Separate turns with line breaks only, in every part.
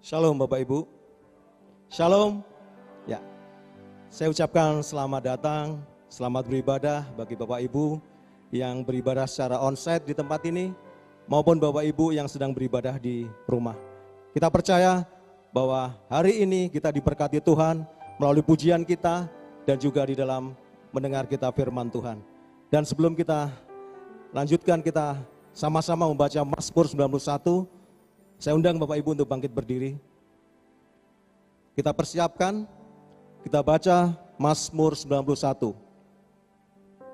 Shalom Bapak Ibu. Shalom. Ya, saya ucapkan selamat datang, selamat beribadah bagi Bapak Ibu yang beribadah secara onsite di tempat ini, maupun Bapak Ibu yang sedang beribadah di rumah. Kita percaya bahwa hari ini kita diberkati Tuhan melalui pujian kita dan juga di dalam mendengar kita firman Tuhan. Dan sebelum kita lanjutkan, kita sama-sama membaca Mazmur 91. Saya undang Bapak Ibu untuk bangkit berdiri. Kita persiapkan, kita baca Mazmur 91.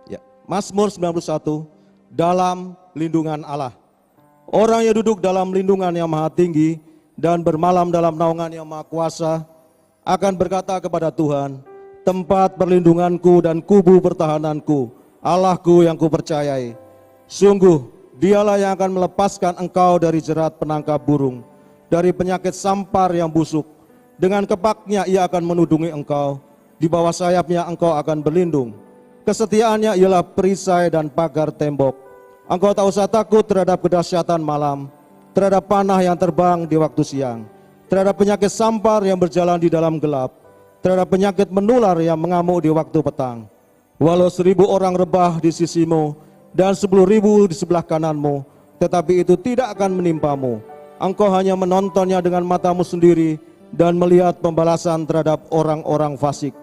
Ya, Mazmur 91, dalam lindungan Allah. Orang yang duduk dalam lindungan yang maha tinggi dan bermalam dalam naungan yang maha kuasa akan berkata kepada Tuhan, tempat perlindunganku dan kubu pertahananku, Allahku yang kupercayai. Sungguh, Dialah yang akan melepaskan engkau dari jerat penangkap burung, dari penyakit sampar yang busuk. Dengan kepaknya ia akan menudungi engkau, di bawah sayapnya engkau akan berlindung. Kesetiaannya ialah perisai dan pagar tembok. Engkau tak usah takut terhadap kedahsyatan malam, terhadap panah yang terbang di waktu siang, terhadap penyakit sampar yang berjalan di dalam gelap, terhadap penyakit menular yang mengamuk di waktu petang. Walau 1000 orang rebah di sisimu, dan 10.000 di sebelah kananmu, tetapi itu tidak akan menimpamu. Engkau hanya menontonnya dengan matamu sendiri dan melihat pembalasan terhadap orang-orang fasik.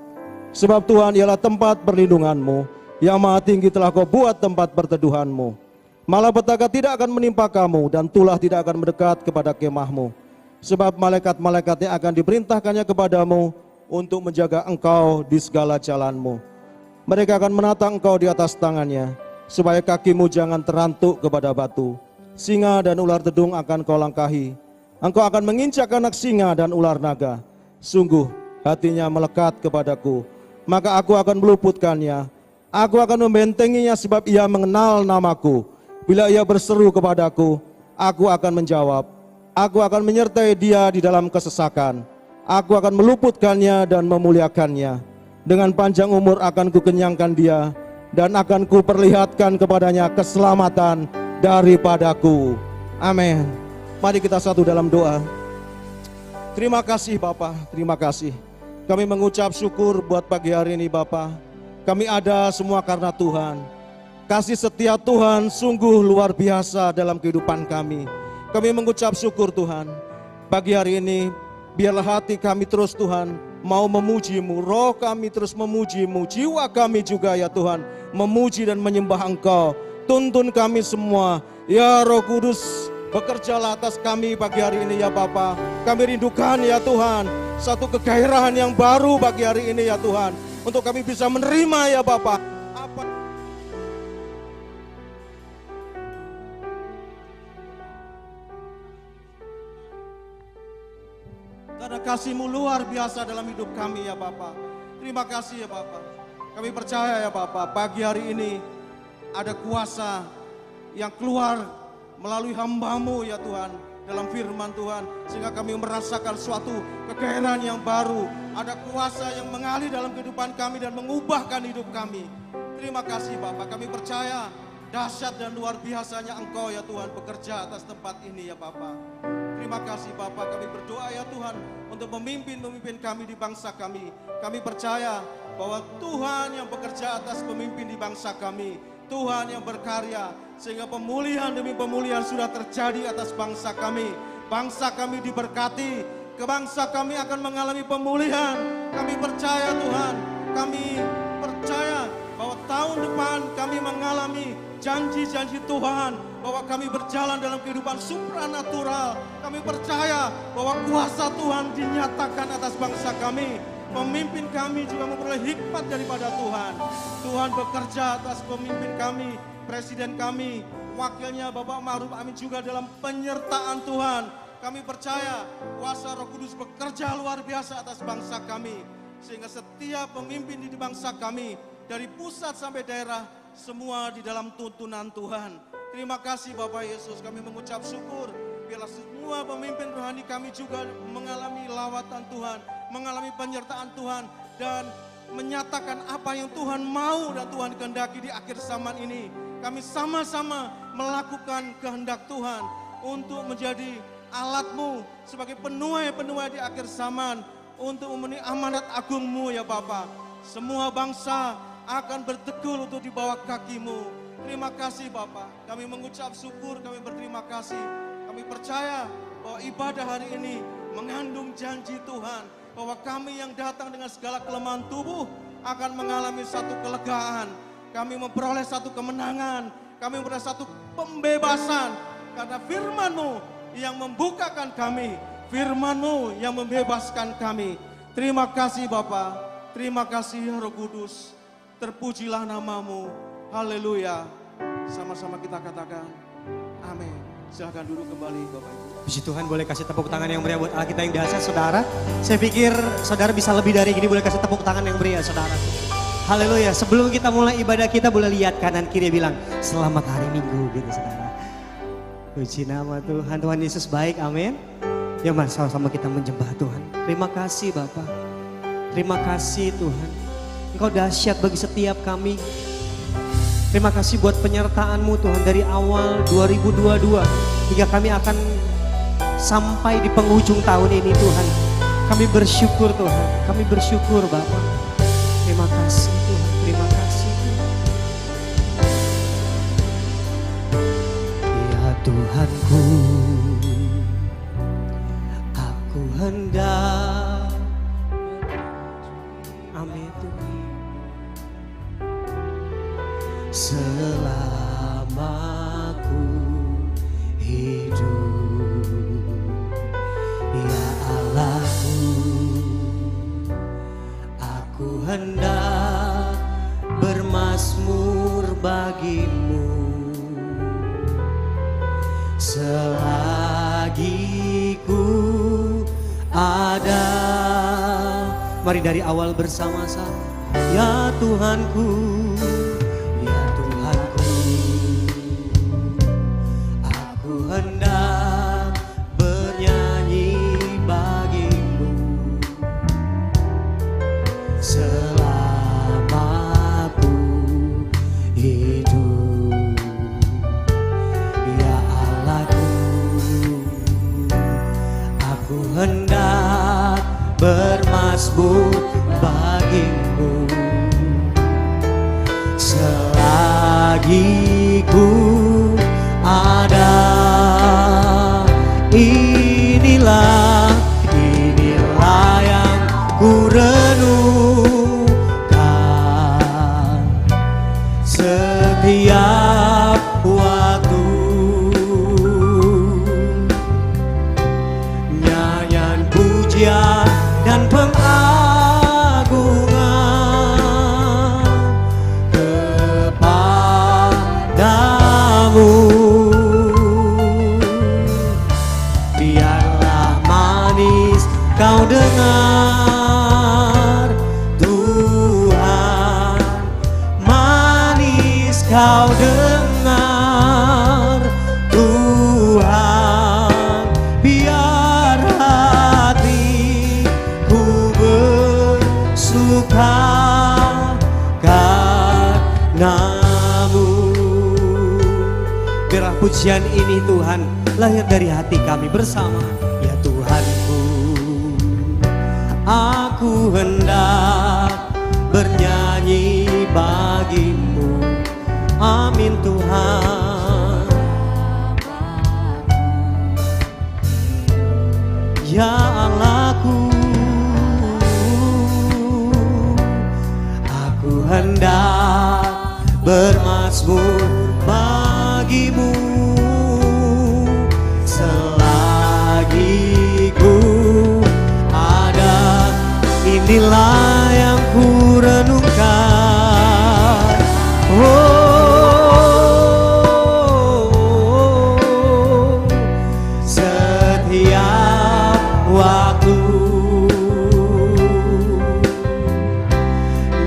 Sebab Tuhan ialah tempat perlindunganmu, yang maha tinggi telah kau buat tempat perteduhanmu. Malapetaka tidak akan menimpa kamu dan tulah tidak akan mendekat kepada kemahmu. Sebab malaikat-malaikatnya akan diperintahkannya kepadamu untuk menjaga engkau di segala jalanmu. Mereka akan menatang engkau di atas tangannya, supaya kakimu jangan terantuk kepada batu. Singa dan ular dedung akan kau langkahi. Engkau akan menginjak anak singa dan ular naga. Sungguh hatinya melekat kepadaku, maka aku akan meluputkannya. Aku akan membentenginya sebab ia mengenal namaku. Bila ia berseru kepadaku, aku akan menjawab. Aku akan menyertai dia di dalam kesesakan. Aku akan meluputkannya dan memuliakannya. Dengan panjang umur akan kukenyangkan dia, dan akan kuperlihatkan kepadanya keselamatan daripadaku. Amin. Mari kita satu dalam doa. Terima kasih Bapa, terima kasih. Kami mengucap syukur buat pagi hari ini Bapa. Kami ada semua karena Tuhan. Kasih setia Tuhan sungguh luar biasa dalam kehidupan kami. Kami mengucap syukur Tuhan. Pagi hari ini biarlah hati kami terus Tuhan mau memuji-Mu, roh kami terus memuji-Mu, jiwa kami juga ya Tuhan memuji dan menyembah Engkau. Tuntun kami semua, ya Roh Kudus, bekerjalah atas kami pagi hari ini ya Bapa. Kami rindukan ya Tuhan satu kegairahan yang baru pagi hari ini ya Tuhan, untuk kami bisa menerima ya Bapa apa karena kasih-Mu luar biasa dalam hidup kami ya Bapa. Terima kasih ya Bapa. Kami percaya ya Bapa, pagi hari ini ada kuasa yang keluar melalui hamba-Mu ya Tuhan, dalam firman Tuhan, sehingga kami merasakan suatu kegairahan yang baru. Ada kuasa yang mengalir dalam kehidupan kami dan mengubahkan hidup kami. Terima kasih Bapa, kami percaya dahsyat dan luar biasanya Engkau ya Tuhan bekerja atas tempat ini ya Bapa. Terima kasih Bapa, kami berdoa ya Tuhan untuk pemimpin-pemimpin kami di bangsa kami. Kami percaya bahwa Tuhan yang bekerja atas pemimpin di bangsa kami, Tuhan yang berkarya sehingga pemulihan demi pemulihan sudah terjadi atas bangsa kami. Bangsa kami diberkati, bangsa kami akan mengalami pemulihan. Kami percaya Tuhan, kami percaya bahwa tahun depan kami mengalami janji-janji Tuhan, bahwa kami berjalan dalam kehidupan supranatural. Kami percaya bahwa kuasa Tuhan dinyatakan atas bangsa kami. Pemimpin kami juga memperoleh hikmat daripada Tuhan. Tuhan bekerja atas pemimpin kami, presiden kami, wakilnya Bapak Ma'ruf Amin juga dalam penyertaan Tuhan. Kami percaya kuasa Roh Kudus bekerja luar biasa atas bangsa kami, sehingga setiap pemimpin di bangsa kami, dari pusat sampai daerah, semua di dalam tuntunan Tuhan. Terima kasih Bapak Yesus, kami mengucap syukur. Biarlah semua pemimpin rohani kami juga mengalami lawatan Tuhan, mengalami penyertaan Tuhan, dan menyatakan apa yang Tuhan mau dan Tuhan kehendaki di akhir zaman ini. Kami sama-sama melakukan kehendak Tuhan untuk menjadi alat-Mu sebagai penuai-penuai di akhir zaman untuk memenuhi amanat agung-Mu ya Bapa. Semua bangsa akan bertegur untuk di bawah kaki-Mu. Terima kasih Bapa, kami mengucap syukur, kami berterima kasih. Kami percaya bahwa ibadah hari ini mengandung janji Tuhan, bahwa kami yang datang dengan segala kelemahan tubuh akan mengalami satu kelegaan. Kami memperoleh satu kemenangan, kami memperoleh satu pembebasan. Karena firman-Mu yang membukakan kami, firman-Mu yang membebaskan kami. Terima kasih Bapa, terima kasih ya Roh Kudus. Terpujilah nama-Mu, haleluya. Sama-sama kita katakan, amin. Silahkan duduk kembali Bapak Ibu.
Puji Tuhan, boleh kasih tepuk tangan yang meriah buat Allah kita yang dahsyat saudara. Saya pikir saudara bisa lebih dari ini, boleh kasih tepuk tangan yang meriah saudara. Haleluya, sebelum kita mulai ibadah kita boleh lihat kanan kiri bilang, selamat hari Minggu gitu saudara. Puji nama Tuhan, Tuhan Yesus baik, amin. Ya mari sama-sama kita menyembah Tuhan. Terima kasih Bapa, terima kasih Tuhan. Engkau dahsyat bagi setiap kami. Terima kasih buat penyertaan-Mu Tuhan dari awal 2022 hingga kami akan sampai di penghujung tahun ini Tuhan. Kami bersyukur Tuhan, kami bersyukur Bapa. Terima kasih Tuhan, terima kasih Tuhan. Ya Tuhanku, aku hendak. Amin Tuhan. Selama ku hidup, ya Allahku, aku hendak bermazmur bagimu. Selagi ku ada, mari dari awal bersama-sama. Ya Tuhanku, ya Tuhanku, aku hendak bernyanyi bagimu. Selama ku hidup, ya Allahku, aku hendak bermazmur bagimu. Selagi ku ada, inilah yang ku renungkan setiap waktu. Nyanyian pujian dan pengagungan kepadamu. Biarlah manis kau dengar Tuhan, manis kau dengar Tuhan. Biar hatiku bersuka karenamu. Biarlah pujian ini Tuhan lahir dari hati kami bersama. Ya Tuhanku, aku hendak bernyanyi bagimu. Amin Tuhan. Ya Allahku, aku hendak bermazmur bagimu. Selagi ku ada, inilah yang ku renungkan. Setiap waktu,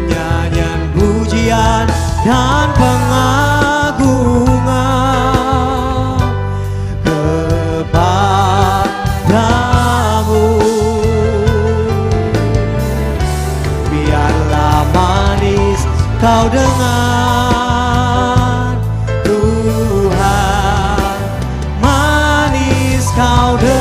nyanyian pujian dan pengagungan kepadamu. Biarlah manis kau dengar Tuhan, manis kau dengar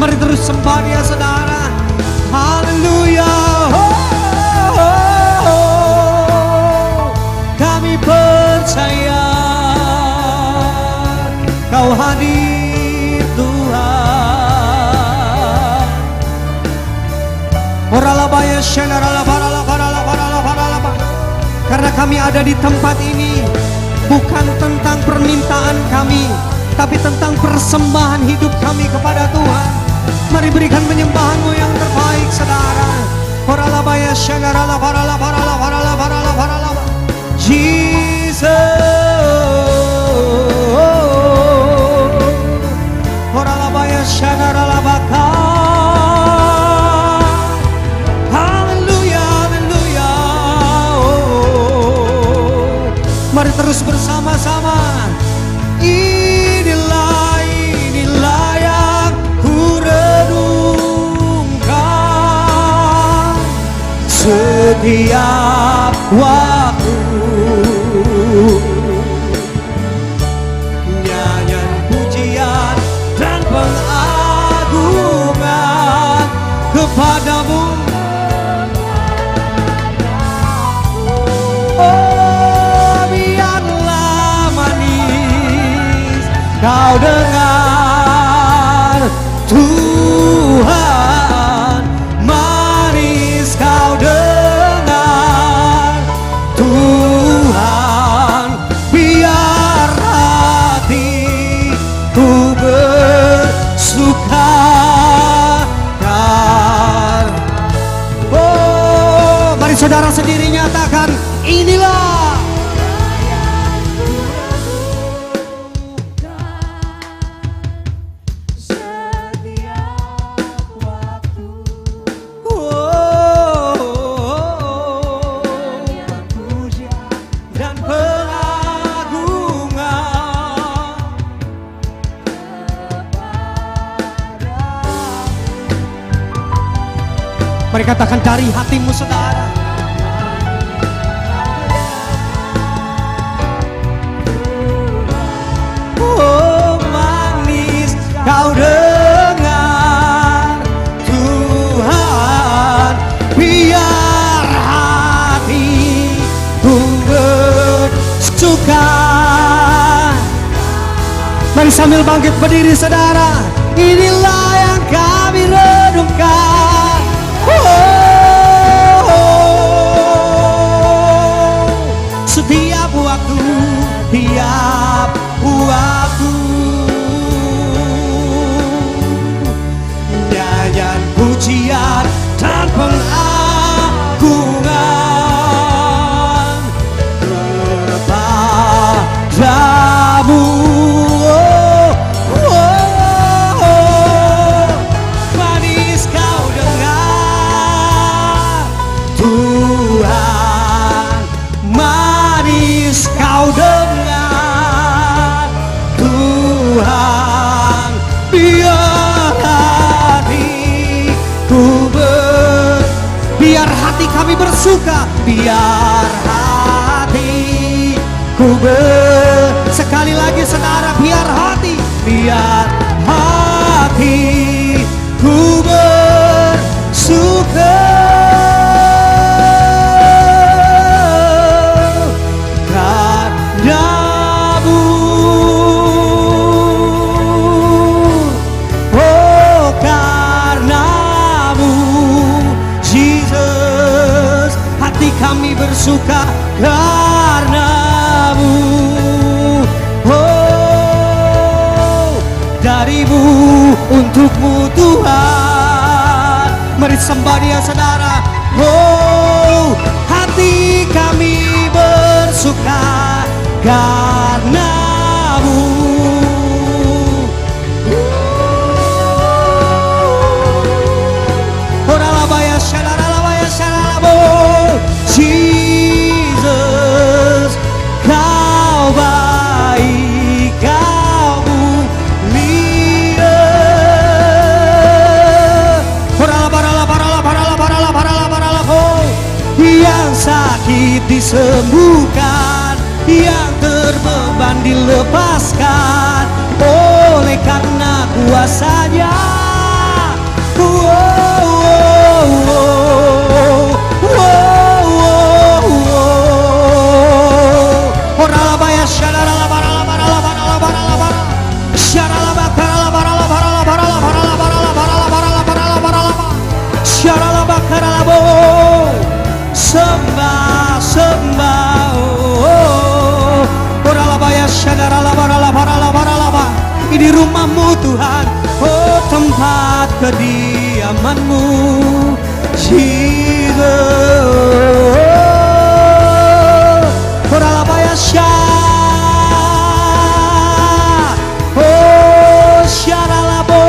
Mari terus sembah Dia saudara. Haleluya. Kami percaya Kau hadir Tuhan. Karena kami ada di tempat ini bukan tentang permintaan kami, tapi tentang persembahan hidup kami kepada Tuhan. Mari berikan penyembahanmu yang terbaik saudara. Jesus. Haleluya, haleluya. Mari terus bersama-sama. Inilah yang ku renungkan setiap waktu. Nyanyian pujian dan pengagungan kepadamu. Oh, biarlah manis kau dengar Tuhan, manis kau dengar Tuhan, biar hatiku bersuka. Oh, mari saudara sendiri nyatakan, inilah dan pengagungan Mari katakan dari hatimu saudara. Oh manis kau dengar Tuhan, biar hatiku bersuka. Mari sambil bangkit berdiri saudara. Inilah yang kami renungkan. Setiap waktu, tiap waktu, nyanyian pujian dan pengagungan kepadamu. Manis kau dengar Tuhan, manis kau dengar Tuhan, biar hati kami bersuka, biar hatiku sekali lagi saudara, biar hatiku bersuka. Kami bersuka karenamu. Oh, darimu, untukmu Tuhan. Mari sembah Dia saudara. Oh, hati kami bersuka karenamu. Oralabaya syalalabaya syalalabo. Jesus, kau baik, kau mulia. Yang sakit disembuhkan, yang terbeban dilepaskan oleh karena kuasa-Nya. Sembah, sembah, oh, ini rumahmu Tuhan, oh tempat kediamanmu, Jesus. Oh syaralabo,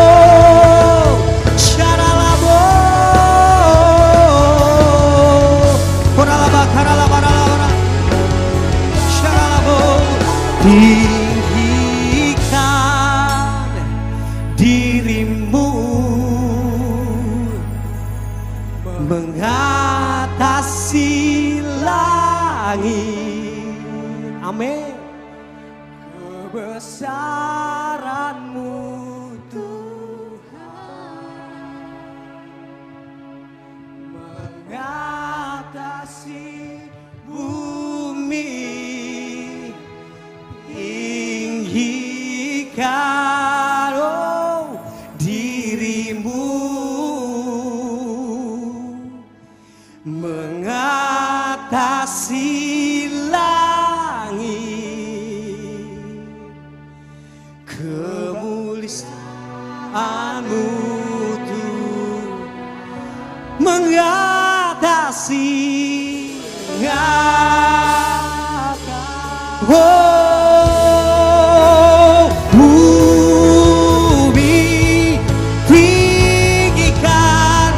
syaralabo, tinggikan dirimu mengatasi langit. Amin. Kebesaranmu Tuhan mengatasi bumi. Tinggikan oh, dirimu mengatasi langit. Kemuliaanmu Tuhan mengatasi oh, bumi tinggikan,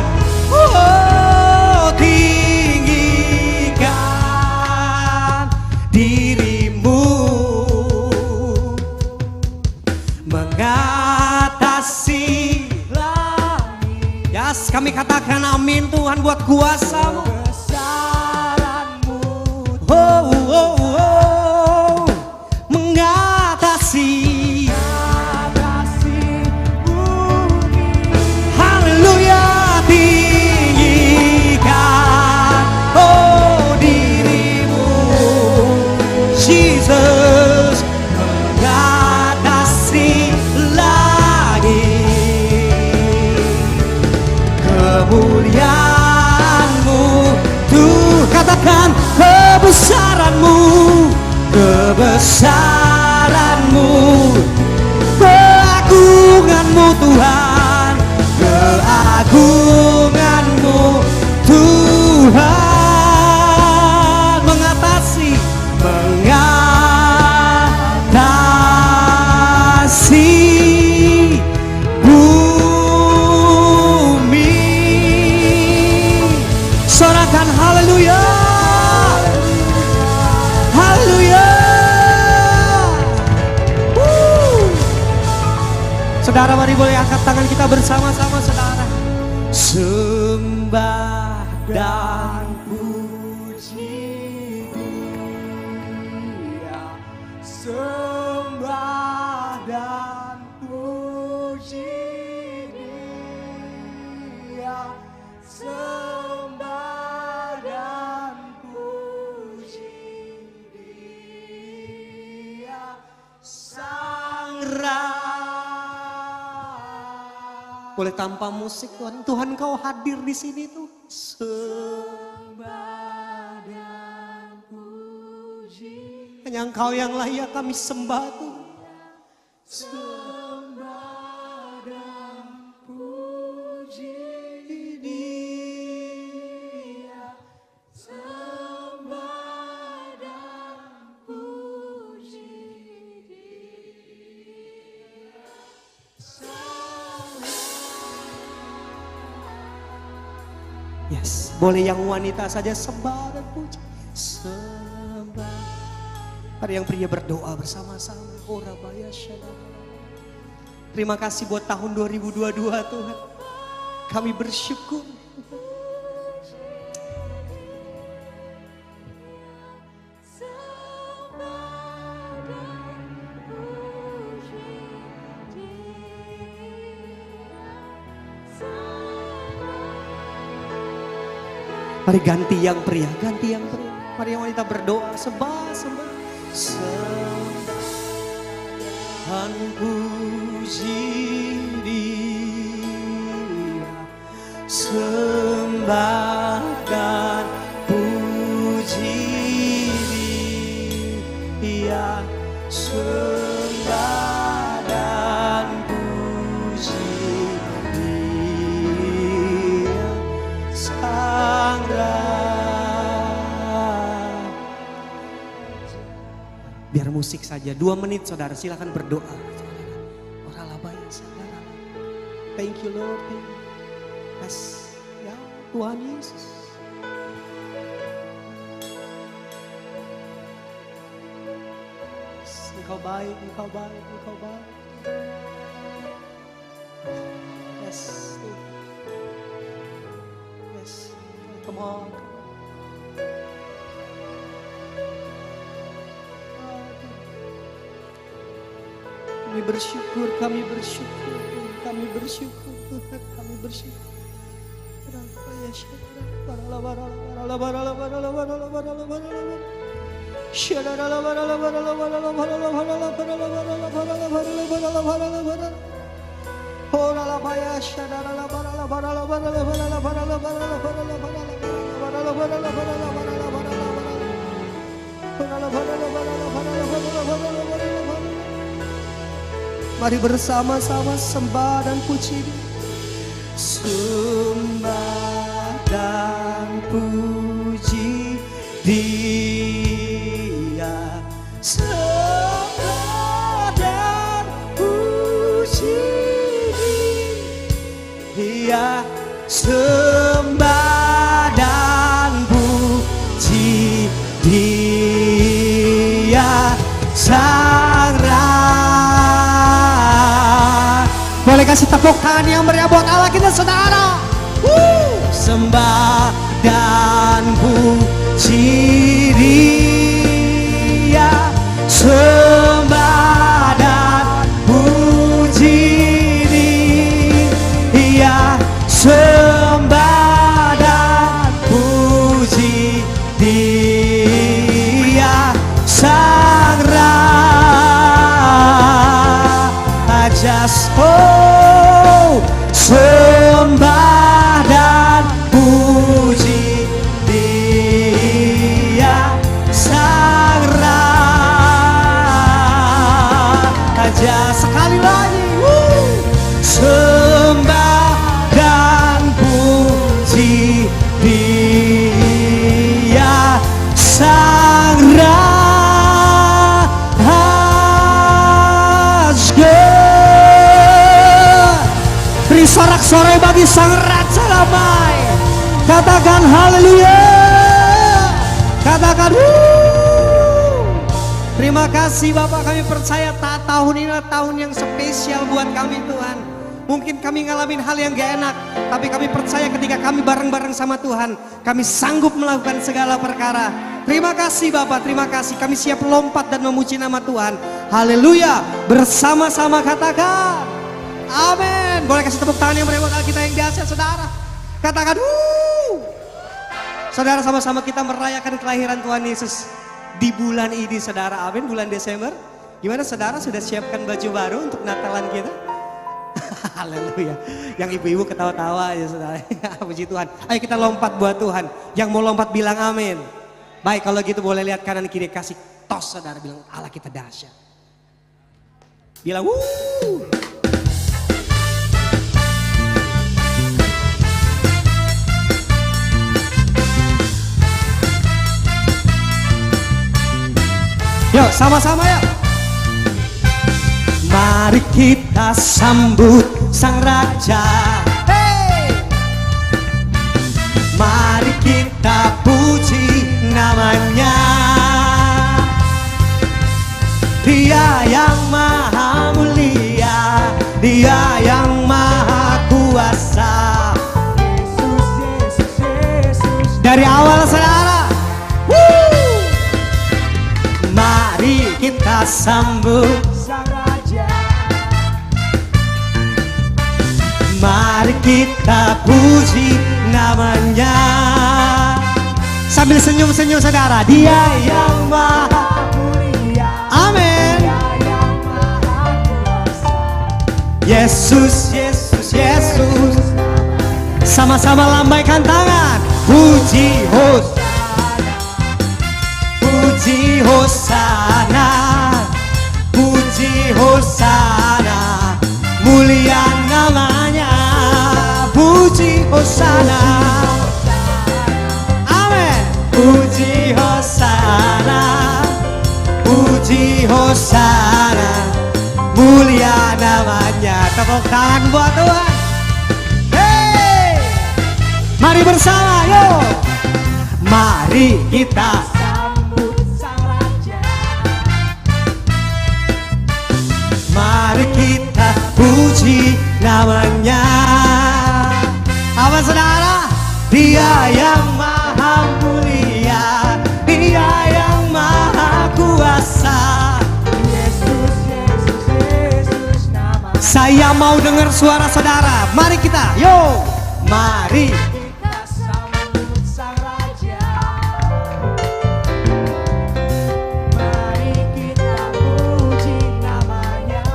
oh tinggikan dirimu mengatasi langit. Yes, kami katakan amin Tuhan buat kuasa-Mu. Oh, oh, oh, mengatasi haleluya, tinggikan oh dirimu Jesus, mengatasi kemuliaan-Mu Tuh katakan kebesaran-Mu, kebesaran-Mu, keagungan-Mu Tuhan, keagungan-Mu Tuhan, mengatasi sorakan haleluya, haleluya. Saudara mari boleh angkat tangan kita bersama-sama saudara. Sembah dan puji Dia, sembah dan puji Dia, sembah dan puji Dia, Sang Raja. Boleh tanpa musik Tuhan, Tuhan Kau hadir di sini tuh. Sembah dan puji, hanya Engkau yang layak kami sembah tuh. Sembah dan puji Dia, sembah dan puji Dia, yes, boleh yang wanita saja sembah dan puji. Sembah. Ada yang pria berdoa bersama-sama. Terima kasih buat tahun 2022 Tuhan. Kami bersyukur. Mari ganti yang pria, ganti yang pria. Mari yang wanita berdoa, sembah, sembah. Sembah puji Dia, sembah dan puji Dia, sembah dan puji Dia, Sang Biar musik saja, 2 menit saudara, silakan berdoa. Thank you Lord. Yes. Ya Tuhan Yesus. Engkau baik, Engkau baik, Engkau baik. Yes. Yes. Come on. Kami bersyukur, kami bersyukur, kami bersyukur, kami bersyukur. Mari bersama-sama sembah dan puji Dia. Sembah dan puji Dia, sembah dan puji Dia, sembah dan puji Dia, Sang Raja. Boleh kasih tepuk tangan yang meriah buat Allah kita saudara. Sembah dan puji Dia, sembah dan puji Dia, sembah dan puji Dia, Sang Raja. Oh, sembah dan puji Dia, Sang Raja. Sekali lagi, sembah dan puji Dia, Sang Raja. Beri sorak-sorai bagi Sang Raja damai. Katakan haleluya. Katakan terima kasih Bapak, kami percaya tahun ini adalah tahun yang spesial buat kami Tuhan. Mungkin kami ngalamin hal yang gak enak, tapi kami percaya ketika kami bareng-bareng sama Tuhan, kami sanggup melakukan segala perkara. Terima kasih Bapak, terima kasih. Kami siap lompat dan memuji nama Tuhan. Haleluya. Bersama-sama katakan amin. Boleh kasih tepuk tangan yang meriah buat kita yang dahsyat saudara. Katakan Saudara, sama-sama kita merayakan kelahiran Tuhan Yesus di bulan ini saudara. Amin. Bulan Desember. Gimana saudara, sudah siapkan baju baru untuk Natalan kita? Haleluya. Yang ibu-ibu ketawa-tawa ya saudara. Puji Tuhan. Ayo kita lompat buat Tuhan. Yang mau lompat bilang amin. Baik, kalau gitu boleh lihat kanan kiri, kasih tos saudara, bilang Allah kita dahsyat. Bilang yuk sama-sama ya. Mari kita sambut Sang Raja. Hey! Mari kita puji namanya. Dia yang maha mulia, Dia yang maha kuasa. Yesus, Yesus, Yesus. Dari awal saudara. Mari kita sambut Sang Raja. Mari kita puji namanya. Sambil senyum-senyum saudara. Dia yang maha mulia, amin. Dia yang maha kuasa. Yesus, Yesus, Yesus. Sama-sama lambaikan tangan. Puji Hosana, puji Hosana, puji Hosana, mulia namanya. Puji Hosana, amin. Puji Hosana, puji Hosana, mulia namanya. Tepuk tangan buat Tuhan. Hey, mari bersama yuk. Mari kita sambut Sang Raja. Mari kita puji namanya. Apa saudara? Dia yang maha mulia, Dia yang maha kuasa. Yesus, Yesus, Yesus nama. Saya mau dengar suara saudara. Mari kita, yuk. Mari kita sambut Sang Raja. Mari kita puji namanya.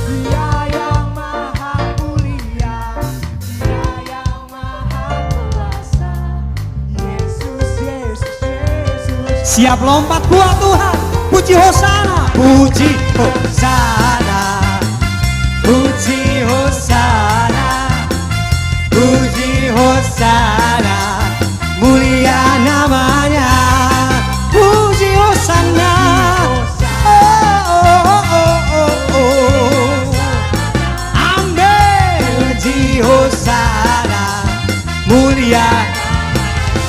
Dia yang maha mulia, Dia yang maha kuasa. Yesus, Yesus, Yesus. Siap lompat buat Tuhan. Puji Hosana, puji Hosana, puji Hosana, puji Hosana, mulia namanya. Puji Hosana, oh, oh, oh, oh, oh. Amin. Puji Hosana, mulia.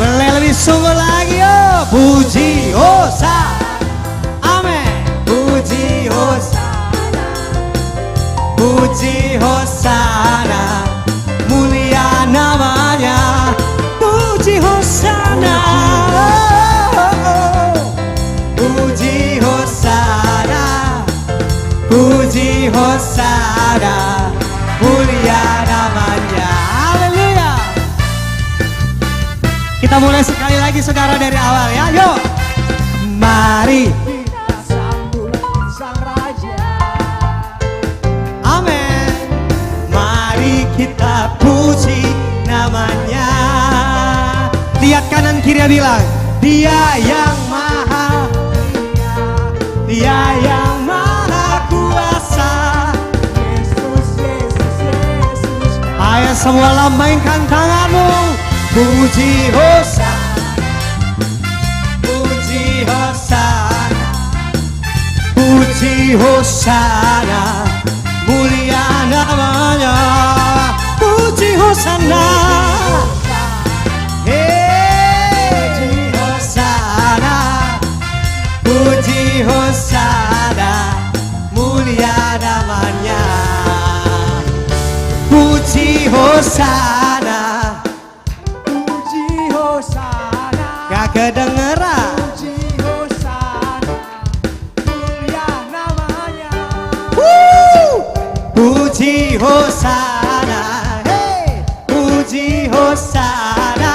Boleh lebih sungguh lagi oh. Puji Hosana, amin. Puji Hosana, puji Hosana, mulia namanya. Puji Hosana, puji Hosana, puji Hosana, mulia namanya. Haleluya. Kita mulai sekali lagi saudara dari awal ya. Yuk. Mari
kita sambut Sang Raja.
amin. Mari kita puji namanya. Lihat kanan kiri bilang, Dia yang maha, Dia yang maha kuasa.
Yesus, Yesus, Yesus.
Ayo semua lambaikan tanganmu. Puji Hosana, puji Hosana, puji Hosana, mulia namanya. Puji Hosana, puji Hosana, puji Hosana, mulia namanya. Puji Hosana,
Puji Hosana.
gak kedengeran.
Puji Hosana. Mulia namanya.
Puji Hosana, hey. Puji Hosana.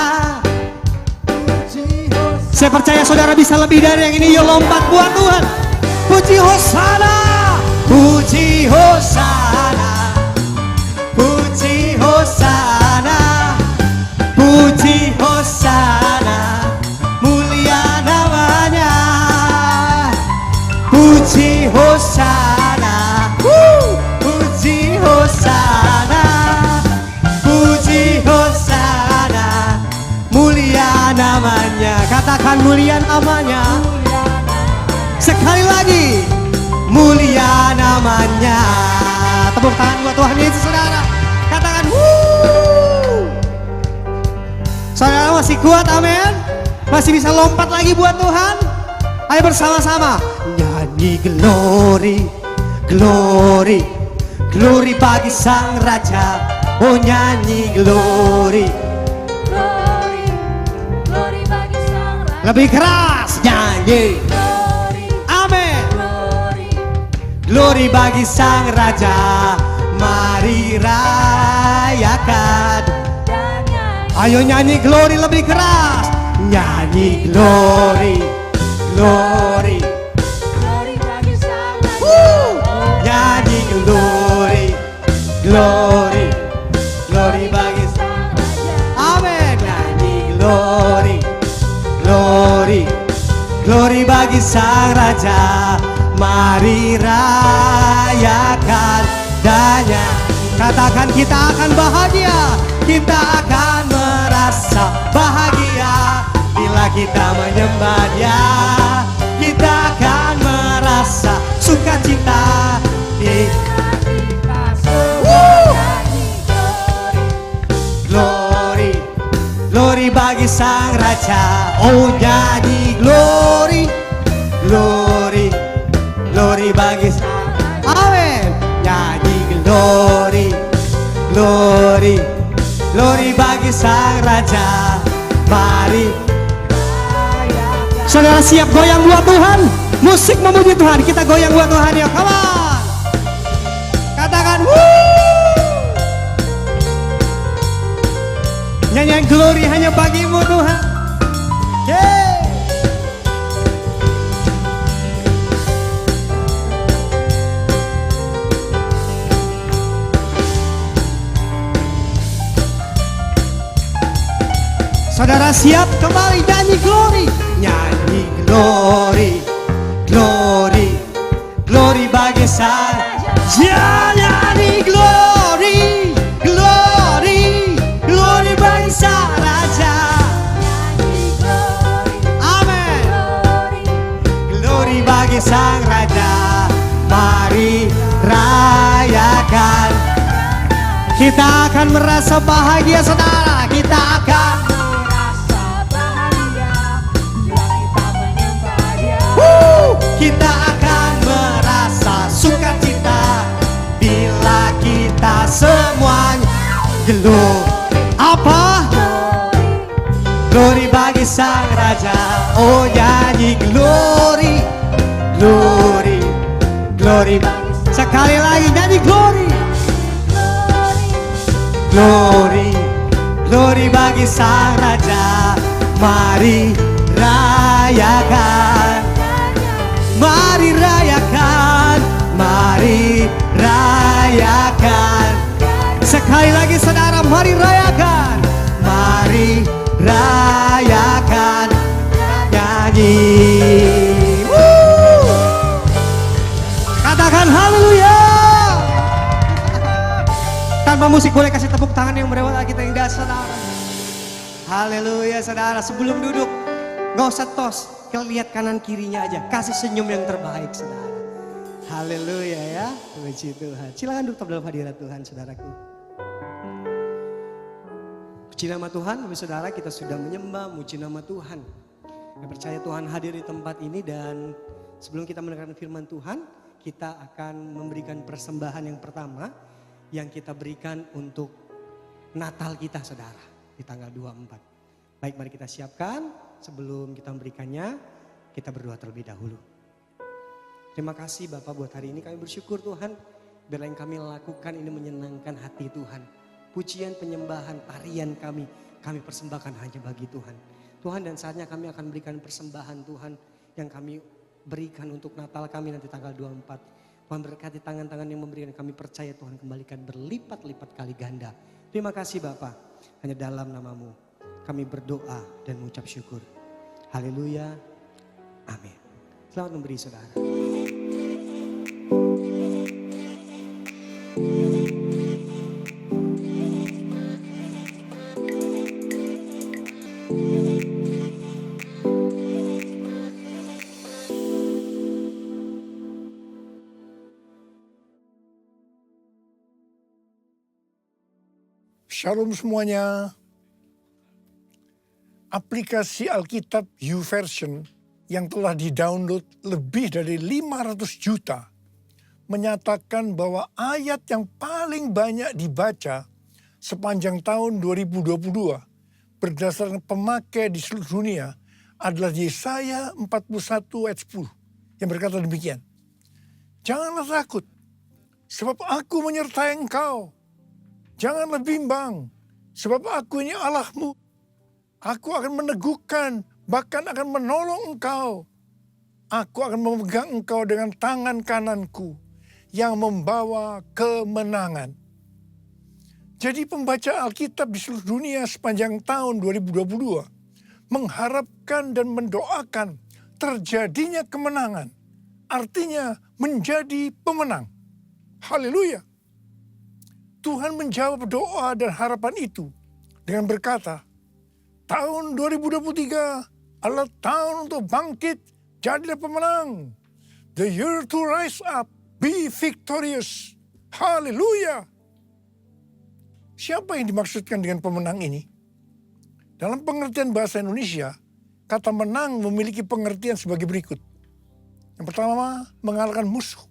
Puji Hosana.
Saya percaya saudara bisa lebih dari yang ini. Yuk lompat buat Tuhan. Puji Hosana, puji Hosana, puji Hosana, puji Hosana, mulia namanya. Puji Hosana, puji Hosana, puji Hosana, mulia namanya. Katakan mulia namanya. Sekali lagi, mulia namanya. Tepuk tangan buat Tuhan Yesus saudara. Katakan wuh. Saudara masih kuat, amin. Masih bisa lompat lagi buat Tuhan. Ayo bersama-sama nyanyi glory, glory, glory bagi Sang Raja. Oh nyanyi glory,
Glory, glory bagi Sang Raja.
lebih keras nyanyi.
Glory,
Amin.
glory,
Glory bagi Sang Raja. Mari rayakan.
dan nyanyi.
Ayo nyanyi glory lebih keras. Nyanyi glory, glory.
Glory bagi Sang Raja.
Nyanyi glory, glory, glory bagi
Sang Raja.
Amin. Nyanyi glory, glory, glory bagi Sang Raja. Mari rayakan danya. Katakan kita akan bahagia, kita akan merasa bahagia bila kita menyembah Dia. Kita akan merasa sukacita di
Kita semua nyanyi glory.
glory, glory bagi Sang Raja. Oh nyanyi glory, glory, glory bagi Amin. Nyanyi glory, glory, glory bagi Sang Raja. Mari saudara siap goyang buat Tuhan. Musik memuji Tuhan. Kita goyang buat Tuhan yuk. Come on. Katakan wuh. Nyanyian glory hanya bagimu Tuhan. Yeah. Saudara siap kembali nyanyi glory. Nyanyi glory, glory, glory bagi Sang Ya nyanyi glory, glory, glory bagi Sang Raja. Amin. Glory bagi Sang Raja. Mari rayakan. Kita akan merasa bahagia saudara. Kita akan kita akan merasa sukacita bila semuanya. Apa? Glory bagi sang raja. Oh nyanyi glory, glory, glory. Sekali lagi nyanyi glory, glory, glory bagi sang raja. Mari rayakan, mari rayakan, mari rayakan. Sekali lagi saudara, mari rayakan, mari rayakan, nyanyi. Katakan haleluya. Tanpa musik boleh kasih tepuk tangan yang merewet kita yang dah saudara. Haleluya saudara, sebelum duduk gak usah tos, lihat kanan kirinya aja, kasih senyum yang terbaik saudara. Haleluya ya, puji Tuhan. Silakan duduk dalam hadirat Tuhan saudaraku. Puji nama Tuhan, saudara kita sudah menyembah, muji nama Tuhan. Saya percaya Tuhan hadir di tempat ini dan sebelum kita mendengarkan firman Tuhan, kita akan memberikan persembahan yang pertama yang kita berikan untuk Natal kita saudara di tanggal 24. Baik mari kita siapkan, sebelum kita memberikannya kita berdoa terlebih dahulu. Terima kasih Bapak buat hari ini, kami bersyukur Tuhan biarlah yang kami lakukan ini menyenangkan hati Tuhan. Pujian, penyembahan, tarian kami persembahkan hanya bagi Tuhan. Tuhan dan saatnya kami akan berikan persembahan Tuhan yang kami berikan untuk Natal kami nanti tanggal 24. Tuhan berkati tangan-tangan yang memberikan, kami percaya Tuhan kembalikan berlipat-lipat kali ganda. Terima kasih Bapa, hanya dalam nama-Mu kami berdoa dan mengucap syukur. Haleluya, amin. Selamat memberi saudara.
Shalom semuanya. Aplikasi Alkitab YouVersion yang telah di-download lebih dari 500 juta menyatakan bahwa ayat yang paling banyak dibaca sepanjang tahun 2022 berdasarkan pemakai di seluruh dunia adalah Yesaya 41 ayat 10 yang berkata demikian. Janganlah takut, sebab aku menyertai engkau. Janganlah bimbang, sebab aku ini Allahmu. Aku akan meneguhkan, bahkan akan menolong engkau. Aku akan memegang engkau dengan tangan kananku yang membawa kemenangan. Jadi pembaca Alkitab di seluruh dunia sepanjang tahun 2022 mengharapkan dan mendoakan terjadinya kemenangan. Artinya menjadi pemenang. Haleluya. Tuhan menjawab doa dan harapan itu dengan berkata, tahun 2023 adalah tahun untuk bangkit, jadilah pemenang. The year to rise up, be victorious. Haleluya. Siapa yang dimaksudkan dengan pemenang ini? Dalam pengertian bahasa Indonesia, kata menang memiliki pengertian sebagai berikut. Yang pertama, mengalahkan musuh,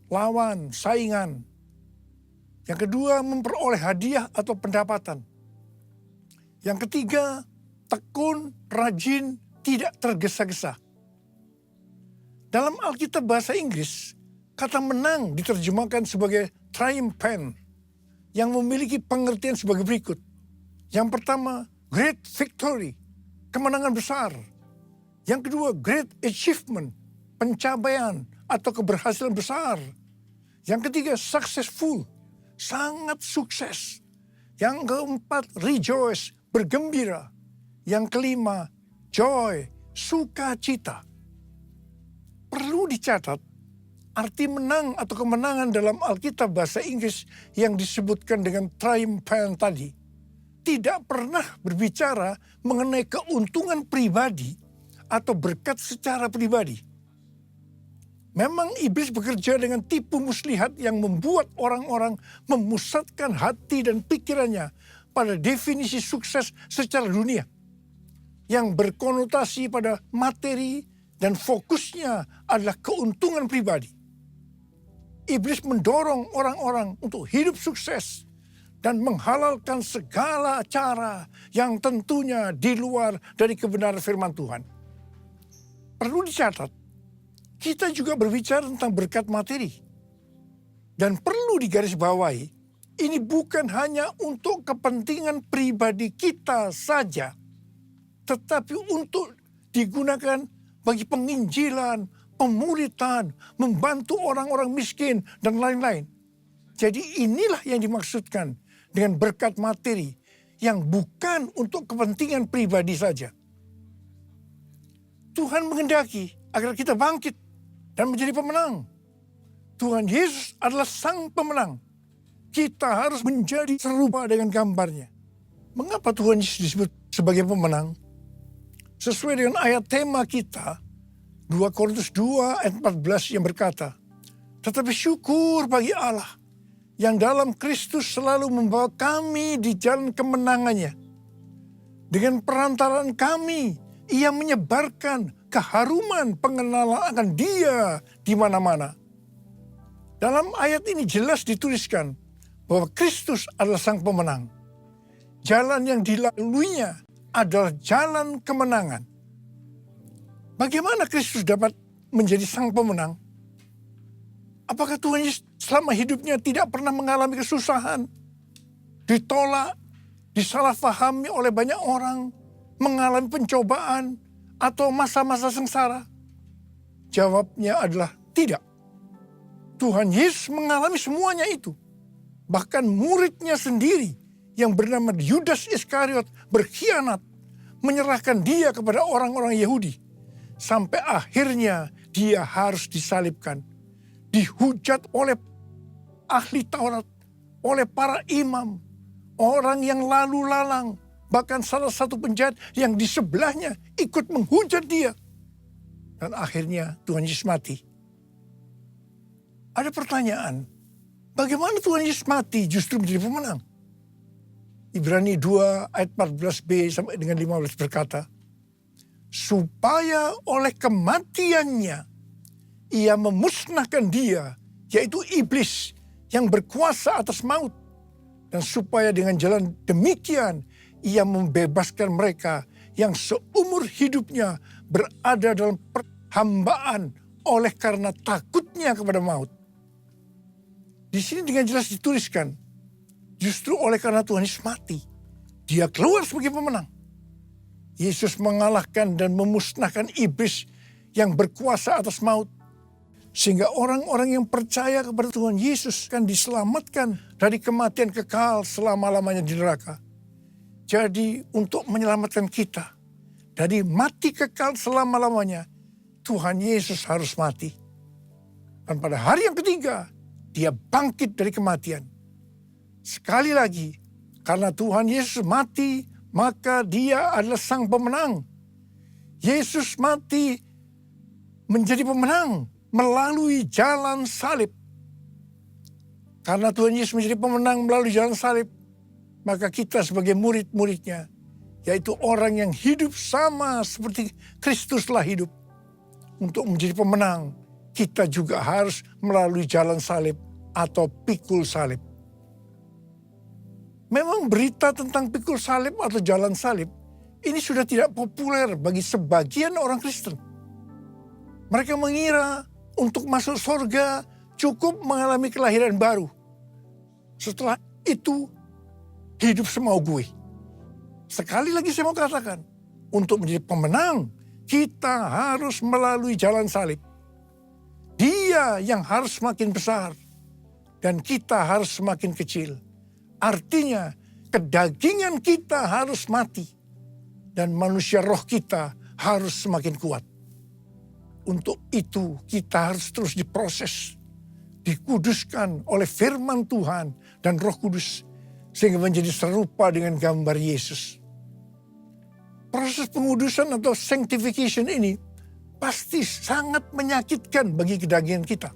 lawan, saingan. Yang kedua, memperoleh hadiah atau pendapatan. Yang ketiga, tekun, rajin, tidak tergesa-gesa. Dalam Alkitab bahasa Inggris, kata menang diterjemahkan sebagai triumphant, yang memiliki pengertian sebagai berikut. Yang pertama, great victory, kemenangan besar. Yang kedua, great achievement, pencapaian atau keberhasilan besar. Yang ketiga, successful, sangat sukses. Yang keempat, rejoice, bergembira. Yang kelima, joy, sukacita. Perlu dicatat, arti menang atau kemenangan dalam Alkitab bahasa Inggris yang disebutkan dengan triumphant tadi tidak pernah berbicara mengenai keuntungan pribadi atau berkat secara pribadi. Memang iblis bekerja dengan tipu muslihat yang membuat orang-orang memusatkan hati dan pikirannya pada definisi sukses secara dunia yang berkonotasi pada materi dan fokusnya adalah keuntungan pribadi. Iblis mendorong orang-orang untuk hidup sukses dan menghalalkan segala cara yang tentunya di luar dari kebenaran firman Tuhan. Perlu dicatat, kita juga berbicara tentang berkat materi. Dan perlu digarisbawahi, ini bukan hanya untuk kepentingan pribadi kita saja, tetapi untuk digunakan bagi penginjilan, pemuritan, membantu orang-orang miskin, dan lain-lain. Jadi inilah yang dimaksudkan dengan berkat materi yang bukan untuk kepentingan pribadi saja. Tuhan menghendaki agar kita bangkit dan menjadi pemenang. Tuhan Yesus adalah sang pemenang. Kita harus menjadi serupa dengan gambarnya. Mengapa Tuhan Yesus disebut sebagai pemenang? Sesuai dengan ayat tema kita, 2 Korintus 2 ayat 14 yang berkata, tetapi syukur bagi Allah yang dalam Kristus selalu membawa kami di jalan kemenangannya. Dengan perantaraan kami, Ia menyebarkan keharuman pengenalan akan Dia di mana-mana. Dalam ayat ini jelas dituliskan bahwa Kristus adalah sang pemenang. Jalan yang dilaluinya adalah jalan kemenangan. Bagaimana Kristus dapat menjadi sang pemenang? Apakah Tuhan Yesus selama hidupnya tidak pernah mengalami kesusahan, ditolak, disalahfahami oleh banyak orang, mengalami pencobaan, atau masa-masa sengsara? Jawabnya adalah tidak. Tuhan Yesus mengalami semuanya itu. Bahkan muridnya sendiri yang bernama Yudas Iskariot berkhianat, menyerahkan dia kepada orang-orang Yahudi. Sampai akhirnya dia harus disalibkan. Dihujat oleh ahli Taurat, oleh para imam, orang yang lalu lalang, bahkan salah satu penjahat yang di sebelahnya ikut menghujat dia. Dan akhirnya Tuhan Yesus mati. Ada pertanyaan, bagaimana Tuhan Yesus mati justru menjadi pemenang? Ibrani 2 ayat 14b sampai dengan 15 berkata, supaya oleh kematiannya Ia memusnahkan dia, yaitu iblis yang berkuasa atas maut. Dan supaya dengan jalan demikian, Ia membebaskan mereka yang seumur hidupnya berada dalam perhambaan oleh karena takutnya kepada maut. Di sini dengan jelas dituliskan, justru oleh karena Tuhan Yesus mati, Dia keluar sebagai pemenang. Yesus mengalahkan dan memusnahkan iblis yang berkuasa atas maut. Sehingga orang-orang yang percaya kepada Tuhan Yesus akan diselamatkan dari kematian kekal selama-lamanya di neraka. Jadi untuk menyelamatkan kita dari mati kekal selama-lamanya, Tuhan Yesus harus mati. Dan pada hari yang ketiga, Dia bangkit dari kematian. Sekali lagi, karena Tuhan Yesus mati, maka Dia adalah sang pemenang. Yesus mati menjadi pemenang melalui jalan salib. Karena Tuhan Yesus menjadi pemenang melalui jalan salib, maka kita sebagai murid-muridnya, yaitu orang yang hidup sama seperti Kristuslah hidup. Untuk menjadi pemenang, kita juga harus melalui jalan salib atau pikul salib. Memang berita tentang pikul salib atau jalan salib ini sudah tidak populer bagi sebagian orang Kristen. Mereka mengira untuk masuk surga cukup mengalami kelahiran baru. Setelah itu hidup semau gue. Sekali lagi saya mau katakan, untuk menjadi pemenang kita harus melalui jalan salib. Dia yang harus semakin besar dan kita harus semakin kecil. Artinya kedagingan kita harus mati dan manusia roh kita harus semakin kuat. Untuk itu kita harus terus diproses, dikuduskan oleh firman Tuhan dan Roh Kudus sehingga menjadi serupa dengan gambar Yesus. Proses pengudusan atau sanctification ini pasti sangat menyakitkan bagi kedagingan kita.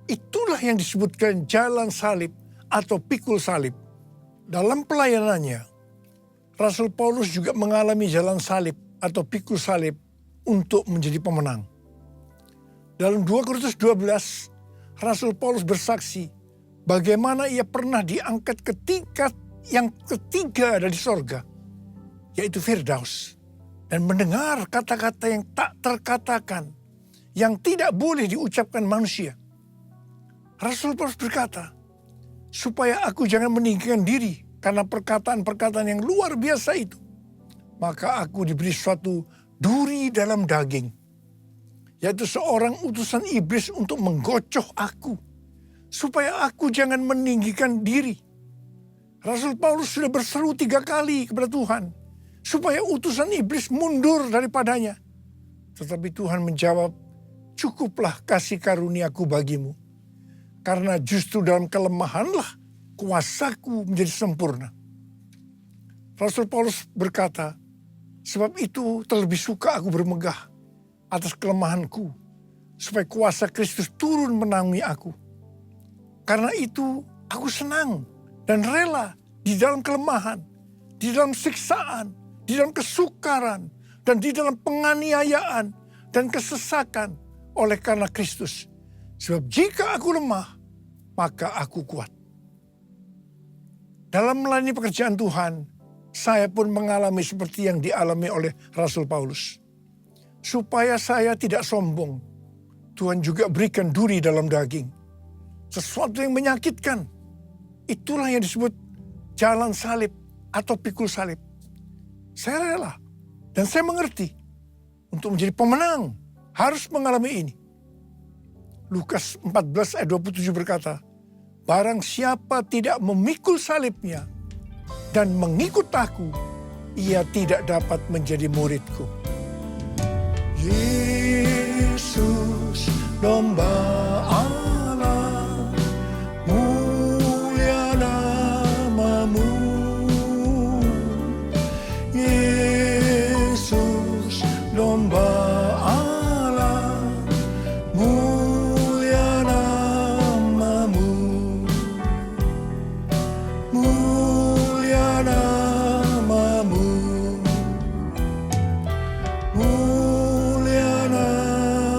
Itulah yang disebutkan jalan salib atau pikul salib. Dalam pelayanannya, Rasul Paulus juga mengalami jalan salib atau pikul salib untuk menjadi pemenang. Dalam 2 Korintus 12, Rasul Paulus bersaksi bagaimana ia pernah diangkat ke tingkat yang ketiga dari sorga, yaitu Firdaus, dan mendengar kata-kata yang tak terkatakan, yang tidak boleh diucapkan manusia. Rasul Paulus berkata, supaya aku jangan meninggikan diri karena perkataan-perkataan yang luar biasa itu, maka aku diberi suatu duri dalam daging, yaitu seorang utusan iblis untuk menggocoh aku, supaya aku jangan meninggikan diri. Rasul Paulus sudah berseru 3 kali kepada Tuhan, supaya utusan iblis mundur daripadanya. Tetapi Tuhan menjawab, cukuplah kasih karuniaku bagimu, karena justru dalam kelemahanlah kuasaku menjadi sempurna. Rasul Paulus berkata, sebab itu terlebih suka aku bermegah atas kelemahanku, supaya kuasa Kristus turun menaungi aku. Karena itu aku senang dan rela di dalam kelemahan, di dalam siksaan, di dalam kesukaran, dan di dalam penganiayaan dan kesesakan oleh karena Kristus. Sebab jika aku lemah, maka aku kuat. Dalam melayani pekerjaan Tuhan, saya pun mengalami seperti yang dialami oleh Rasul Paulus. Supaya saya tidak sombong, Tuhan juga berikan duri dalam daging. Sesuatu yang menyakitkan. Itulah yang disebut jalan salib atau pikul salib. Saya rela dan saya mengerti, untuk menjadi pemenang harus mengalami ini. Lukas 14 ayat 27 berkata, barang siapa tidak memikul salibnya dan mengikut aku, ia tidak dapat menjadi muridku. Yesus, domba Allah, mulia namamu. Yesus, domba Allah, mulia namamu. Mulia namamu. Mulia namamu.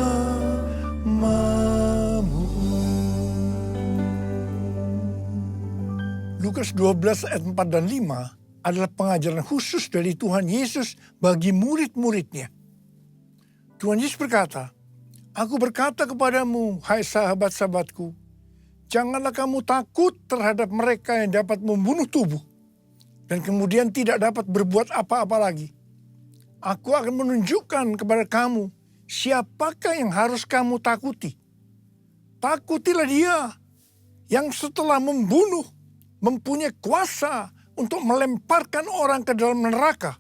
Lukas 12 ayat 4 dan 5 adalah pengajaran khusus dari Tuhan Yesus bagi murid-muridnya. Tuhan Yesus berkata, aku berkata kepadamu, hai sahabat-sahabatku, janganlah kamu takut terhadap mereka yang dapat membunuh tubuh dan kemudian tidak dapat berbuat apa-apa lagi. Aku akan menunjukkan kepada kamu siapakah yang harus kamu takuti. Takutilah dia yang setelah membunuh mempunyai kuasa untuk melemparkan orang ke dalam neraka.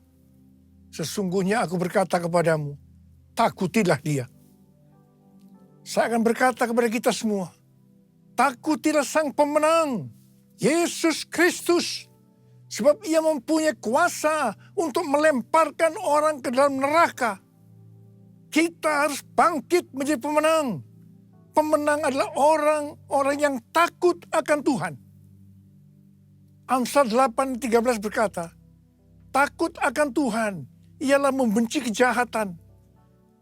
Sesungguhnya aku berkata kepadamu, takutilah dia. Saya akan berkata kepada kita semua, takutilah sang pemenang, Yesus Kristus. Sebab ia mempunyai kuasa untuk melemparkan orang ke dalam neraka. Kita harus bangkit menjadi pemenang. Pemenang adalah orang-orang yang takut akan Tuhan. Amsal 8:13 berkata, takut akan Tuhan ialah membenci kejahatan.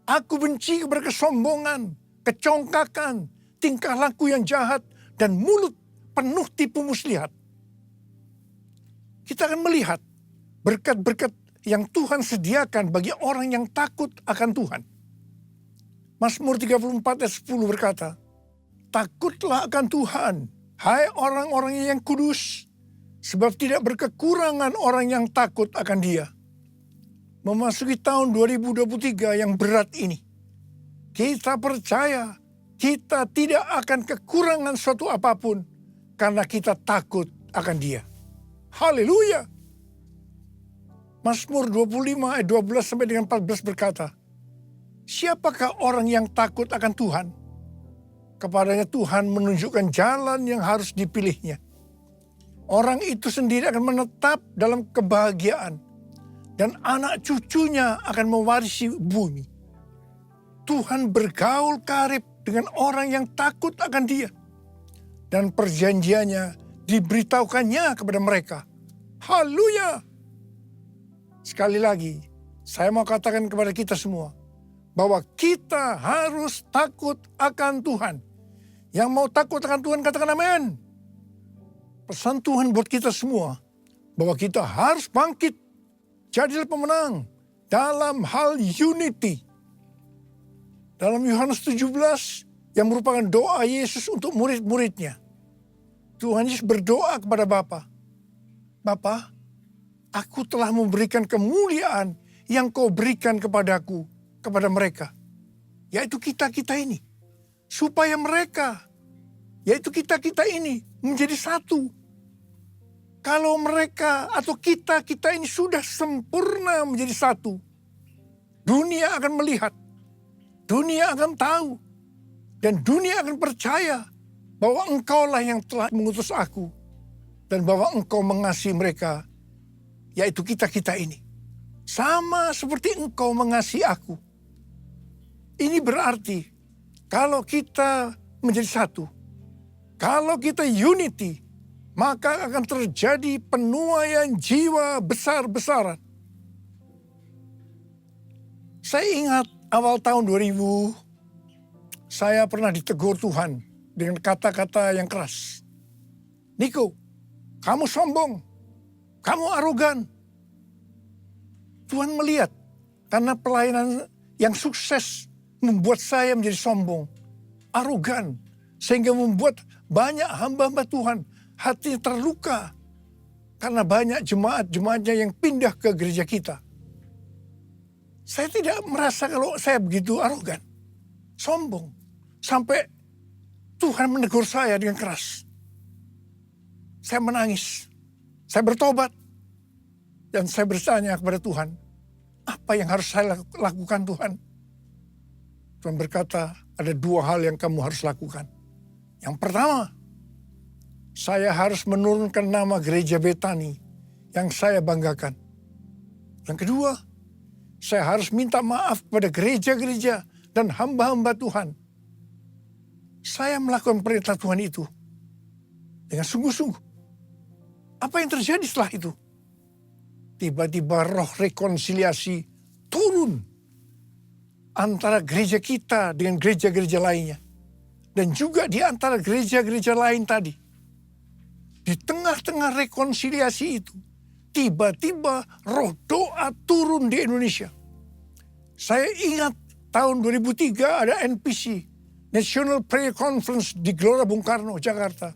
Aku benci kepada kesombongan, kecongkakan, tingkah laku yang jahat, dan mulut penuh tipu muslihat. Kita akan melihat berkat-berkat yang Tuhan sediakan bagi orang yang takut akan Tuhan. Mazmur 34 ayat 10 berkata, takutlah akan Tuhan, hai orang-orang yang kudus, sebab tidak berkekurangan orang yang takut akan Dia. Memasuki tahun 2023 yang berat ini, kita percaya kita tidak akan kekurangan suatu apapun karena kita takut akan Dia. Haleluya. Mazmur 25 ayat 12 sampai dengan 14 berkata, siapakah orang yang takut akan Tuhan? Kepadanya Tuhan menunjukkan jalan yang harus dipilihnya. Orang itu sendiri akan menetap dalam kebahagiaan dan anak cucunya akan mewarisi bumi. Tuhan bergaul karib dengan orang yang takut akan Dia. Dan perjanjiannya diberitahukannya kepada mereka. Haleluya. Sekali lagi, saya mau katakan kepada kita semua, bahwa kita harus takut akan Tuhan. Yang mau takut akan Tuhan katakan amin. Pesan Tuhan buat kita semua, bahwa kita harus bangkit, jadilah pemenang dalam hal unity. Dalam Yohanes 17 yang merupakan doa Yesus untuk murid-muridnya. Tuhan Yesus berdoa kepada Bapa. Bapa, aku telah memberikan kemuliaan yang kau berikan kepadaku, kepada mereka. Yaitu kita-kita ini. Supaya mereka, yaitu kita-kita ini menjadi satu. Kalau mereka atau kita-kita ini sudah sempurna menjadi satu, dunia akan melihat, dunia akan tahu, dan dunia akan percaya bahwa engkaulah yang telah mengutus aku, dan bahwa engkau mengasihi mereka, yaitu kita-kita ini. Sama seperti engkau mengasihi aku. Ini berarti kalau kita menjadi satu, kalau kita unity, maka akan terjadi penuaian jiwa besar-besaran. Saya ingat awal tahun 2000, saya pernah ditegur Tuhan dengan kata-kata yang keras. Niko, kamu sombong, kamu arogan. Tuhan melihat karena pelayanan yang sukses membuat saya menjadi sombong, arogan, sehingga membuat banyak hamba-hamba Tuhan hati terluka karena banyak jemaat-jemaatnya yang pindah ke gereja kita. Saya tidak merasa kalau saya begitu arogan, sombong, sampai Tuhan menegur saya dengan keras. Saya menangis, saya bertobat, dan saya bertanya kepada Tuhan, apa yang harus saya lakukan Tuhan? Tuhan berkata, ada dua hal yang kamu harus lakukan. Yang pertama, saya harus menurunkan nama gereja Betani yang saya banggakan. Yang kedua, saya harus minta maaf kepada gereja-gereja dan hamba-hamba Tuhan. Saya melakukan perintah Tuhan itu dengan sungguh-sungguh. Apa yang terjadi setelah itu? Tiba-tiba roh rekonsiliasi turun antara gereja kita dengan gereja-gereja lainnya. Dan juga di antara gereja-gereja lain tadi. Di tengah-tengah rekonsiliasi itu, tiba-tiba roh doa turun di Indonesia. Saya ingat tahun 2003 ada NPC, National Prayer Conference di Gelora Bung Karno, Jakarta.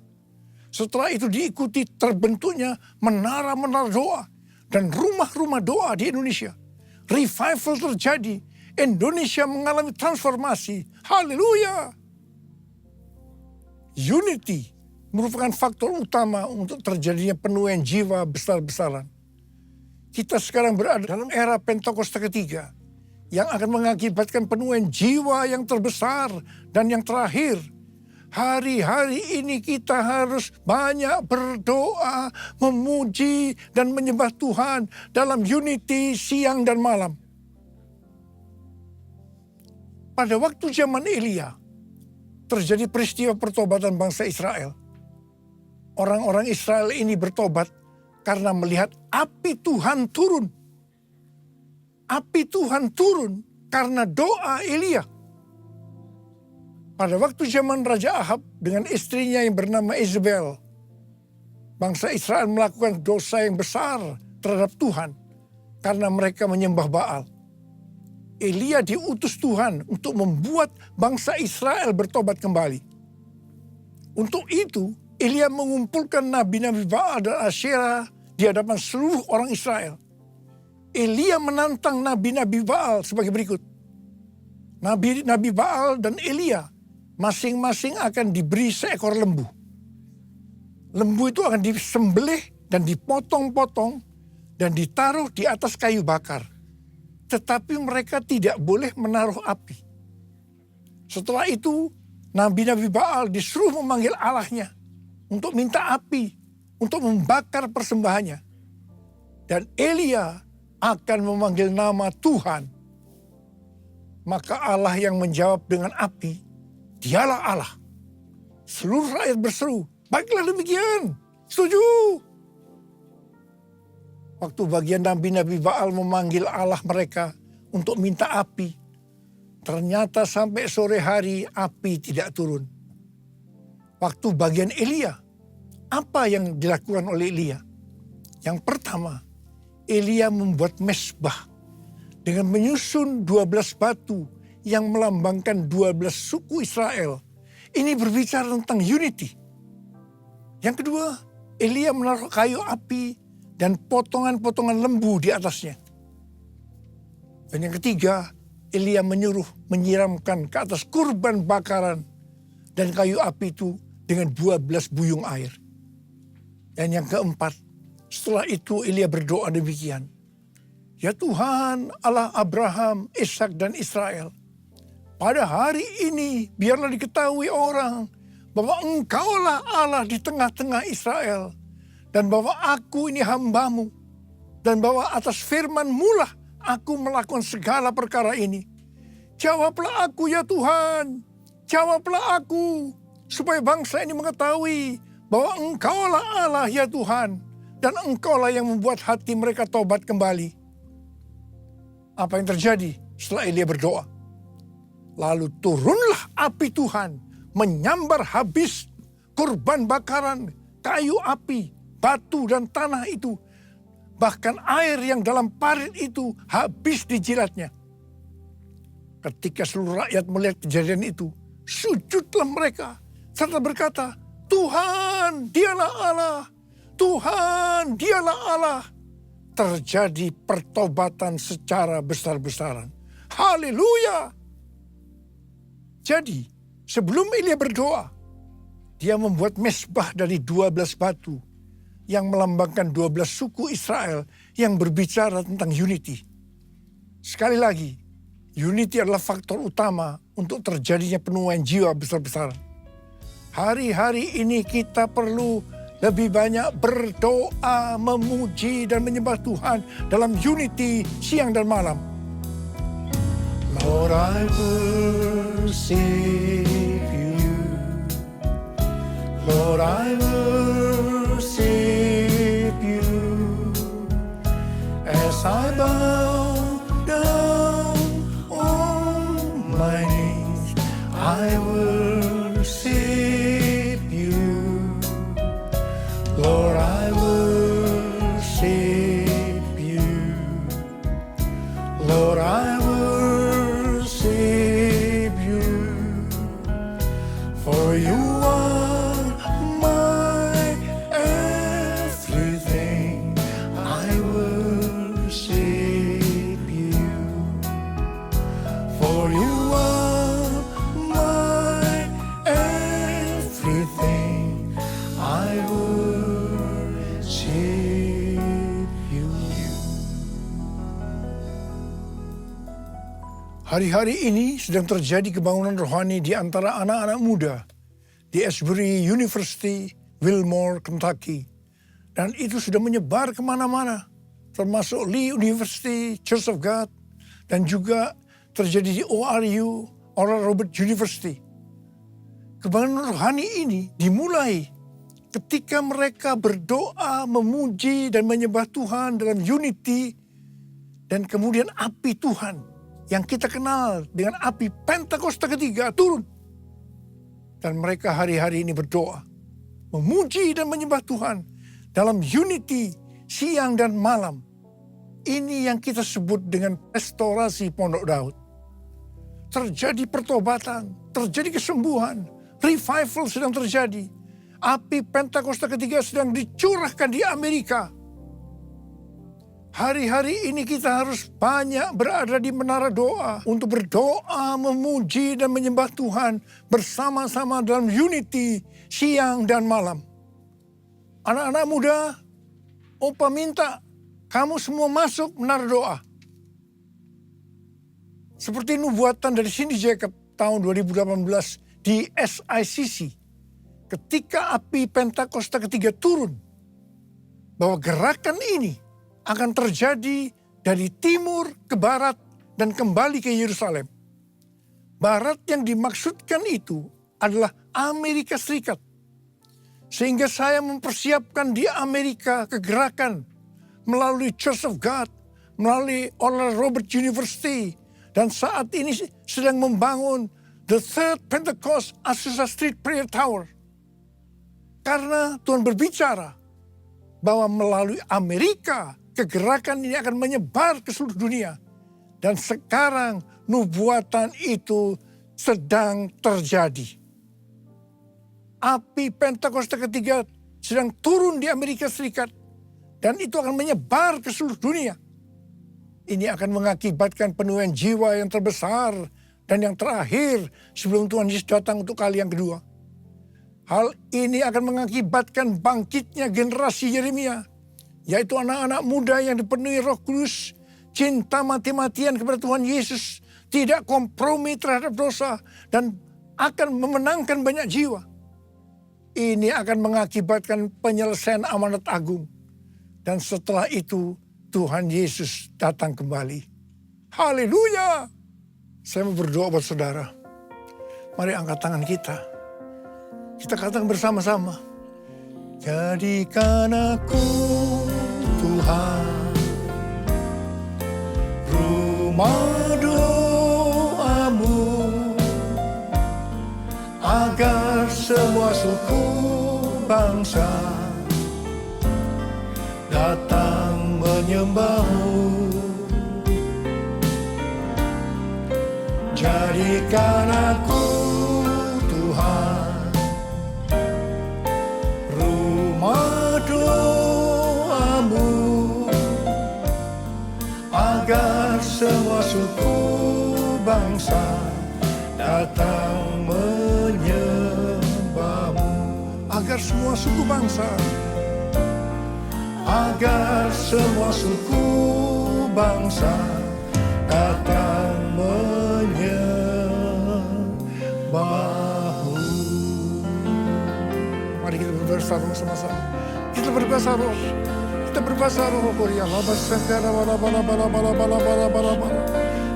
Setelah itu diikuti terbentuknya menara-menara doa dan rumah-rumah doa di Indonesia. Revival terjadi, Indonesia mengalami transformasi. Haleluya! Unity merupakan faktor utama untuk terjadinya penuaian jiwa besar-besaran. Kita sekarang berada dalam era Pentakosta ketiga yang akan mengakibatkan penuaian jiwa yang terbesar dan yang terakhir. Hari-hari ini kita harus banyak berdoa, memuji dan menyembah Tuhan dalam unity siang dan malam. Pada waktu zaman Elia, terjadi peristiwa pertobatan bangsa Israel. Orang-orang Israel ini bertobat karena melihat api Tuhan turun. Api Tuhan turun karena doa Elia. Pada waktu zaman Raja Ahab dengan istrinya yang bernama Isabel, bangsa Israel melakukan dosa yang besar terhadap Tuhan karena mereka menyembah Baal. Elia diutus Tuhan untuk membuat bangsa Israel bertobat kembali. Untuk itu, Elia mengumpulkan nabi-nabi Baal dan Asyera di hadapan seluruh orang Israel. Elia menantang nabi-nabi Baal sebagai berikut. Nabi Baal dan Elia masing-masing akan diberi seekor lembu. Lembu itu akan disembelih dan dipotong-potong dan ditaruh di atas kayu bakar. Tetapi mereka tidak boleh menaruh api. Setelah itu, nabi-nabi Baal disuruh memanggil Allahnya untuk minta api, untuk membakar persembahannya. Dan Elia akan memanggil nama Tuhan. Maka Allah yang menjawab dengan api, dialah Allah. Seluruh rakyat berseru, baiklah demikian, setuju. Waktu bagian nabi-nabi Baal memanggil Allah mereka untuk minta api, ternyata sampai sore hari api tidak turun. Waktu bagian Elia, Apa yang dilakukan oleh Elia? Yang pertama, Elia membuat mezbah dengan menyusun 12 batu yang melambangkan 12 suku Israel. Ini berbicara tentang unity. Yang kedua, Elia menaruh kayu api dan potongan-potongan lembu di atasnya. Dan yang ketiga, Elia menyuruh menyiramkan ke atas kurban bakaran dan kayu api itu dengan 12 buyung air. Dan yang keempat, setelah itu Elia berdoa demikian. Ya Tuhan, Allah Abraham, Ishak dan Israel. Pada hari ini biarlah diketahui orang bahwa Engkaulah Allah di tengah-tengah Israel. Dan bahwa aku ini hambamu. Dan bahwa atas firman-Mu lah aku melakukan segala perkara ini. Jawablah aku ya Tuhan. Jawablah aku. Supaya bangsa ini mengetahui bahwa Engkaulah Allah ya Tuhan. Dan Engkaulah yang membuat hati mereka tobat kembali. Apa yang terjadi setelah Elia berdoa? Lalu turunlah api Tuhan menyambar habis kurban bakaran, kayu api, batu dan tanah itu. Bahkan air yang dalam parit itu habis dijilatnya. Ketika seluruh rakyat melihat kejadian itu, sujudlah mereka serta berkata, Tuhan dialah Allah, Tuhan dialah Allah. Terjadi pertobatan secara besar-besaran. Haleluya. Jadi sebelum Elia berdoa, dia membuat mezbah dari 12 batu yang melambangkan 12 suku Israel yang berbicara tentang unity. Sekali lagi, unity adalah faktor utama untuk terjadinya penuaian jiwa besar-besaran. Hari-hari ini kita perlu lebih banyak berdoa, memuji dan menyembah Tuhan dalam unity siang dan malam. Lord, I worship you. Lord, I worship you. As I bow down on my knees, I worship you. Lord, I worship you. Lord, I worship you. For you are my everything. I worship you. For you are my everything. I worship you. Hari-hari ini sedang terjadi kebangunan rohani di antara anak-anak muda di Asbury University, Wilmore, Kentucky. Dan itu sudah menyebar kemana-mana, termasuk Lee University, Church of God, dan juga terjadi di ORU, Oral Roberts University. Kebangunan rohani ini dimulai ketika mereka berdoa, memuji dan menyembah Tuhan dalam unity, dan kemudian api Tuhan yang kita kenal dengan api Pentakosta ketiga turun. Dan mereka hari-hari ini berdoa, memuji dan menyembah Tuhan dalam unity siang dan malam. Ini yang kita sebut dengan restorasi Pondok Daud. Terjadi pertobatan, terjadi kesembuhan, revival sedang terjadi. Api Pentakosta ketiga sedang dicurahkan di Amerika. Hari-hari ini kita harus banyak berada di menara doa untuk berdoa, memuji dan menyembah Tuhan bersama-sama dalam unity siang dan malam. Anak-anak muda, Opa minta kamu semua masuk menara doa. Seperti nubuatan dari Cindy Jacob tahun 2018 di SICC. Ketika api Pentakosta ketiga turun, bahwa gerakan ini akan terjadi dari timur ke barat dan kembali ke Yerusalem. Barat yang dimaksudkan itu adalah Amerika Serikat. Sehingga saya mempersiapkan di Amerika kegerakan melalui Church of God, melalui Oral Roberts University, dan saat ini sedang membangun The Third Pentecost Azusa Street Prayer Tower. Karena Tuhan berbicara bahwa melalui Amerika kegerakan ini akan menyebar ke seluruh dunia. Dan sekarang nubuatan itu sedang terjadi. Api Pentakosta ketiga sedang turun di Amerika Serikat. Dan itu akan menyebar ke seluruh dunia. Ini akan mengakibatkan penuaian jiwa yang terbesar dan yang terakhir sebelum Tuhan Yesus datang untuk kali yang kedua. Hal ini akan mengakibatkan bangkitnya generasi Yeremia, yaitu anak-anak muda yang dipenuhi Roh Kudus, cinta mati-matian kepada Tuhan Yesus, tidak kompromi terhadap dosa, dan akan memenangkan banyak jiwa. Ini akan mengakibatkan penyelesaian amanat agung. Dan setelah itu Tuhan Yesus datang kembali. Haleluya! Saya mau berdoa buat saudara. Mari angkat tangan kita. Kita katakan bersama-sama. Jadikan aku Tuhan rumah doamu, agar semua suku bangsa datang menyembahmu. Jadikan aku Tuhan rumah doamu, agar semua suku bangsa datang menyembahmu. Agar semua suku bangsa, agar semua suku bangsa datang menyembahmu. Mari kita berbahasa roh sama-sama. Kita berbahasa roh. Kita berbahasa roh. Korea labas sangkara bala bala bala bala bala bala bala bala.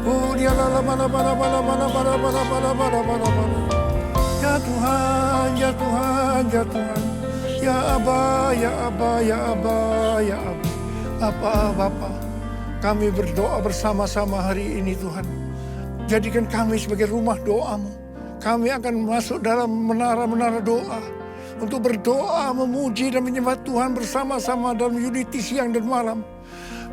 Korea lala bala bala bala bala bala bala bala bala bala bala. Ya Tuhan, ya Tuhan, ya Tuhan. Ya Aba, ya Aba, ya Aba, ya Aba. Bapa, kami berdoa bersama-sama hari ini Tuhan. Jadikan kami sebagai rumah doamu. Kami akan masuk dalam menara-menara doa. Untuk berdoa, memuji dan menyembah Tuhan bersama-sama dalam unity siang dan malam.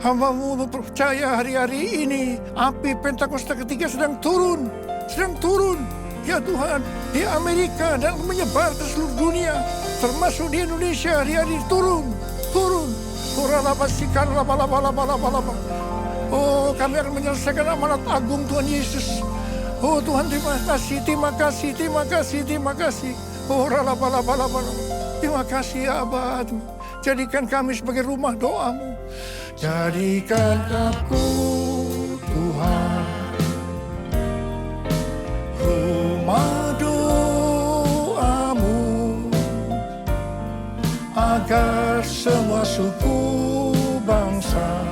Hamba-Mu percaya hari-hari ini api Pentakosta ketiga sedang turun. Sedang turun. Ya Tuhan, di Amerika dan menyebar ke seluruh dunia. Termasuk di Indonesia hari-hari turun. Turun. Oh, kami akan menyelesaikan amanat agung Tuhan Yesus. Oh Tuhan, terima kasih, terima kasih, terima kasih, terima kasih. Oh, terima kasih ya Abah. Jadikan kami sebagai rumah doamu. Jadikan aku Tuhan rumah doamu, agar semua suku bangsa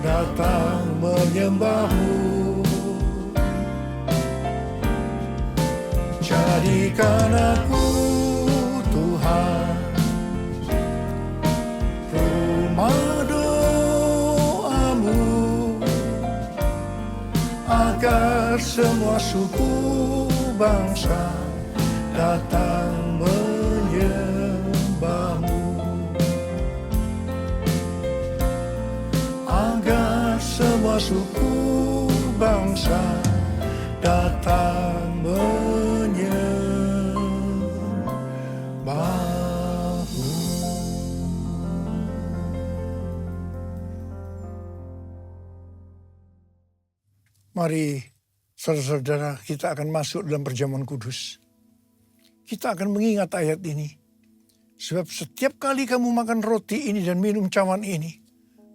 datang menyembahmu. Jadikan aku Tuhan rumah doamu, agar semua suku bangsa datang menyembahmu. Agar semua suku bangsa datang menyembahmu. Mari saudara-saudara, kita akan masuk dalam perjamuan kudus. Kita akan mengingat ayat ini. Sebab setiap kali kamu makan roti ini dan minum cawan ini,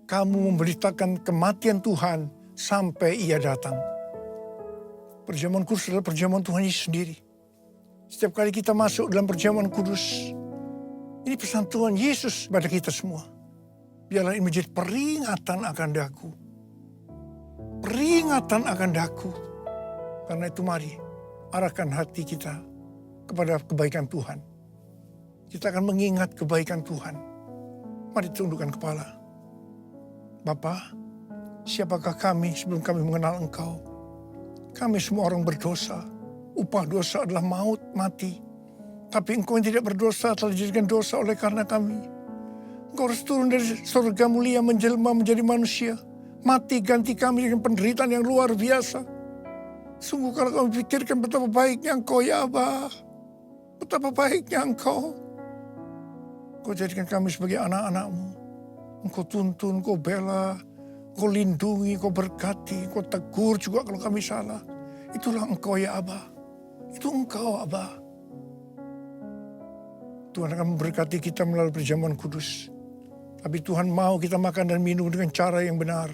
kamu memberitakan kematian Tuhan sampai Ia datang. Perjamuan kudus adalah perjamuan Tuhan Yesus sendiri. Setiap kali kita masuk dalam perjamuan kudus, ini pesan Tuhan Yesus pada kita semua. Biarlah ini menjadi peringatan akan daku. Peringatan akan daku. Karena itu mari arahkan hati kita kepada kebaikan Tuhan. Kita akan mengingat kebaikan Tuhan. Mari tundukkan kepala. Bapa, siapakah kami sebelum kami mengenal Engkau? Kami semua orang berdosa. Upah dosa adalah maut, mati. Tapi Engkau yang tidak berdosa telah dijadikan dosa oleh karena kami. Engkau harus turun dari surga mulia menjelma menjadi manusia. Mati ganti kami dengan penderitaan yang luar biasa. Sungguh kalau kami pikirkan betapa baiknya Engkau ya Aba. Betapa baiknya Engkau. Engkau jadikan kami sebagai anak-anak-Mu. Engkau tuntun, Engkau bela, Engkau lindungi, Engkau berkati, Engkau tegur juga kalau kami salah. Itulah Engkau ya Aba. Itu Engkau Aba. Tuhan akan memberkati kita melalui perjamuan kudus. Tapi Tuhan mau kita makan dan minum dengan cara yang benar.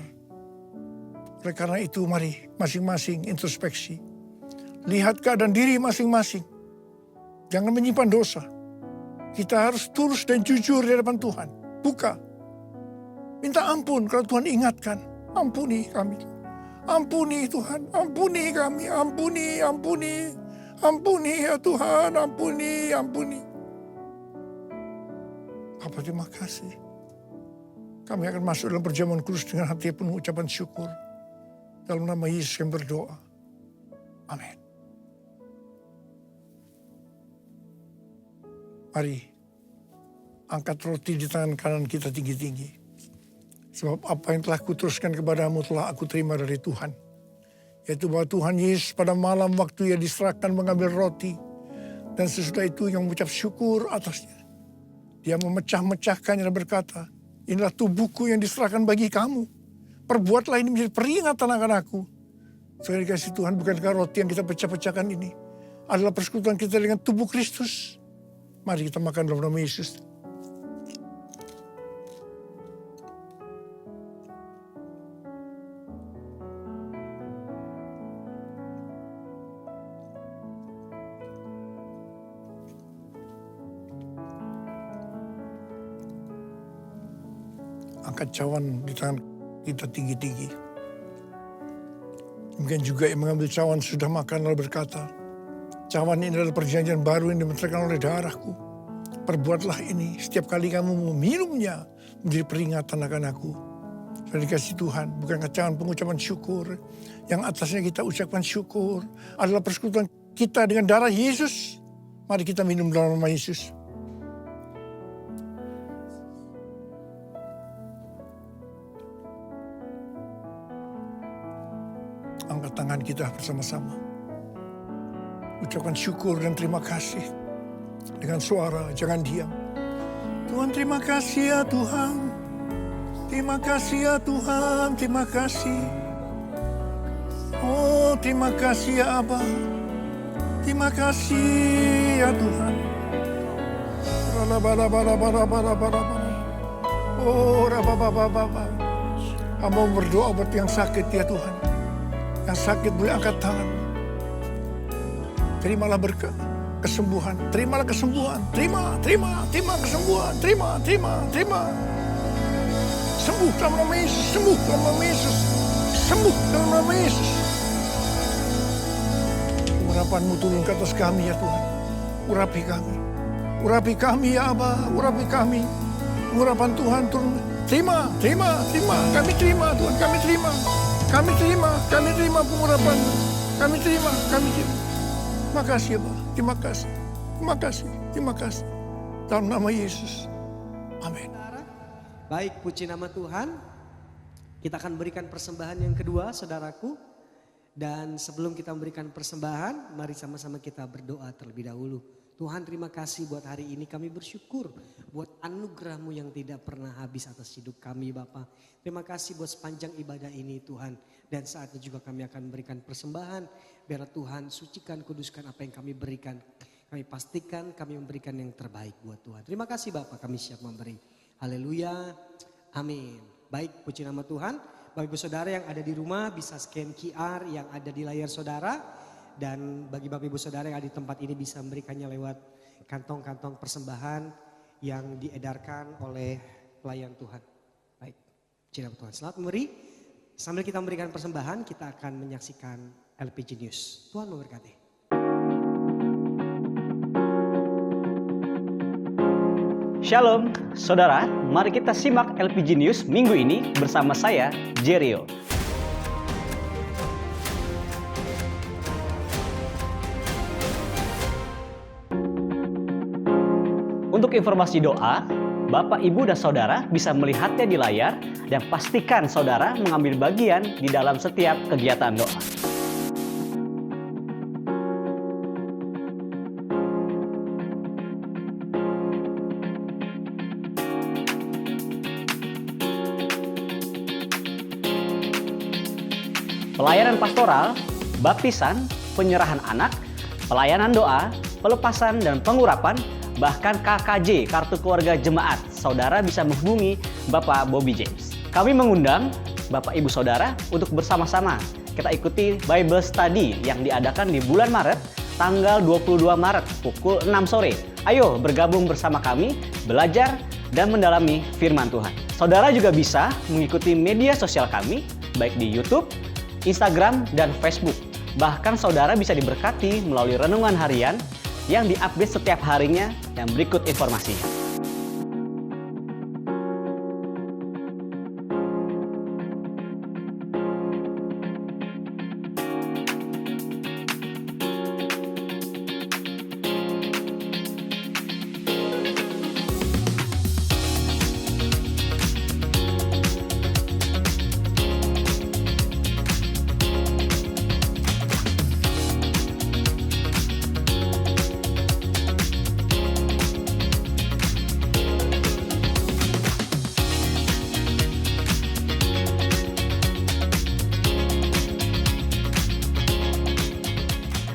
Oleh karena itu mari masing-masing introspeksi. Lihat keadaan diri masing-masing. Jangan menyimpan dosa. Kita harus tulus dan jujur di hadapan Tuhan. Buka. Minta ampun kalau Tuhan ingatkan. Ampuni kami. Ampuni Tuhan. Ampuni kami. Ampuni. Ampuni ya Tuhan. Ampuni. Bapa terima kasih. Kami akan masuk dalam perjamuan kudus dengan hati penuh ucapan syukur. Dalam nama Yesus kami berdoa. Amin. Mari angkat roti di tangan kanan kita tinggi-tinggi. Sebab apa yang telah kuteruskan kepadamu telah aku terima dari Tuhan. Yaitu bahwa Tuhan Yesus pada malam waktu ia diserahkan mengambil roti. Dan sesudah itu yang mengucap syukur atasnya. Dia memecah-mecahkannya dan berkata, inilah tubuhku yang diserahkan bagi kamu. Perbuatlah ini menjadi peringatan akan aku. Saudara dikasih Tuhan, bukankah roti yang kita pecah-pecahkan ini adalah persekutuan kita dengan tubuh Kristus? Mari kita makan dalam nama Yesus. Angkat cawan di tangan kita tinggi-tinggi. Mungkin juga yang mengambil cawan sudah makan lalu berkata, cawan ini adalah perjanjian baru yang dimenterkan oleh darahku. Perbuatlah ini setiap kali kamu meminumnya menjadi peringatan akan aku. Sudah dikasih Tuhan, bukankah cawan pengucapan syukur. Yang atasnya kita ucapkan syukur adalah persekutuan kita dengan darah Yesus. Mari kita minum dalam nama Yesus. Angkat tangan kita bersama-sama. Ucapkan syukur dan terima kasih. Dengan suara, jangan diam. Tuhan terima kasih ya Tuhan. Terima kasih ya Tuhan, terima kasih. Oh terima kasih ya Abba. Terima kasih ya Tuhan. Oh rabababababa. Hamba berdoa buat yang sakit ya Tuhan. Yang sakit boleh angkat tangan. Terimalah berkat, kesembuhan. Terimalah kesembuhan. Terima kesembuhan. Terima. Sembuh dalam nama Yesus. Sembuh dalam nama Yesus. Sembuh dalam nama Yesus. Urapan-Mu turun ke atas kami ya Tuhan. Urapi kami. Urapi kami ya Abba. Urapi kami. Urapan Tuhan turun. Terima. Kami terima Tuhan. Kami terima pengurapan. Kami terima. Makasih ya Pak. Terima kasih. Dalam nama Yesus. Amin.
Baik, puji nama Tuhan. Kita akan berikan persembahan yang kedua, saudaraku. Dan sebelum kita memberikan persembahan, mari sama-sama kita berdoa terlebih dahulu. Tuhan terima kasih buat hari ini, kami bersyukur buat anugerah-Mu yang tidak pernah habis atas hidup kami Bapa. Terima kasih buat sepanjang ibadah ini Tuhan. Dan saatnya juga kami akan memberikan persembahan. Biar Tuhan sucikan, kuduskan apa yang kami berikan. Kami pastikan kami memberikan yang terbaik buat Tuhan. Terima kasih Bapak, kami siap memberi. Haleluya, amin. Baik, puji nama Tuhan. Bapak Ibu Saudara yang ada di rumah bisa scan QR yang ada di layar saudara. Dan bagi Bapak Ibu Saudara yang ada di tempat ini bisa memberikannya lewat kantong-kantong persembahan yang diedarkan oleh pelayan Tuhan. Baik, puji nama Tuhan. Selamat memberi. Sambil kita memberikan persembahan, kita akan menyaksikan LPG News. Tuhan memberkati.
Shalom, saudara. Mari kita simak LPG News minggu ini bersama saya, Jerio. Untuk informasi doa, Bapak, Ibu, dan Saudara bisa melihatnya di layar dan pastikan Saudara mengambil bagian di dalam setiap kegiatan doa. Pelayanan pastoral, baptisan, penyerahan anak, pelayanan doa, pelepasan dan pengurapan, bahkan KKJ, Kartu Keluarga Jemaat, Saudara bisa menghubungi Bapak Bobby James. Kami mengundang Bapak Ibu Saudara untuk bersama-sama kita ikuti Bible Study yang diadakan di bulan Maret, tanggal 22 Maret pukul 6 sore. Ayo bergabung bersama kami, belajar dan mendalami firman Tuhan. Saudara juga bisa mengikuti media sosial kami, baik di YouTube, Instagram, dan Facebook. Bahkan saudara bisa diberkati melalui renungan harian yang diupdate setiap harinya dan berikut informasinya.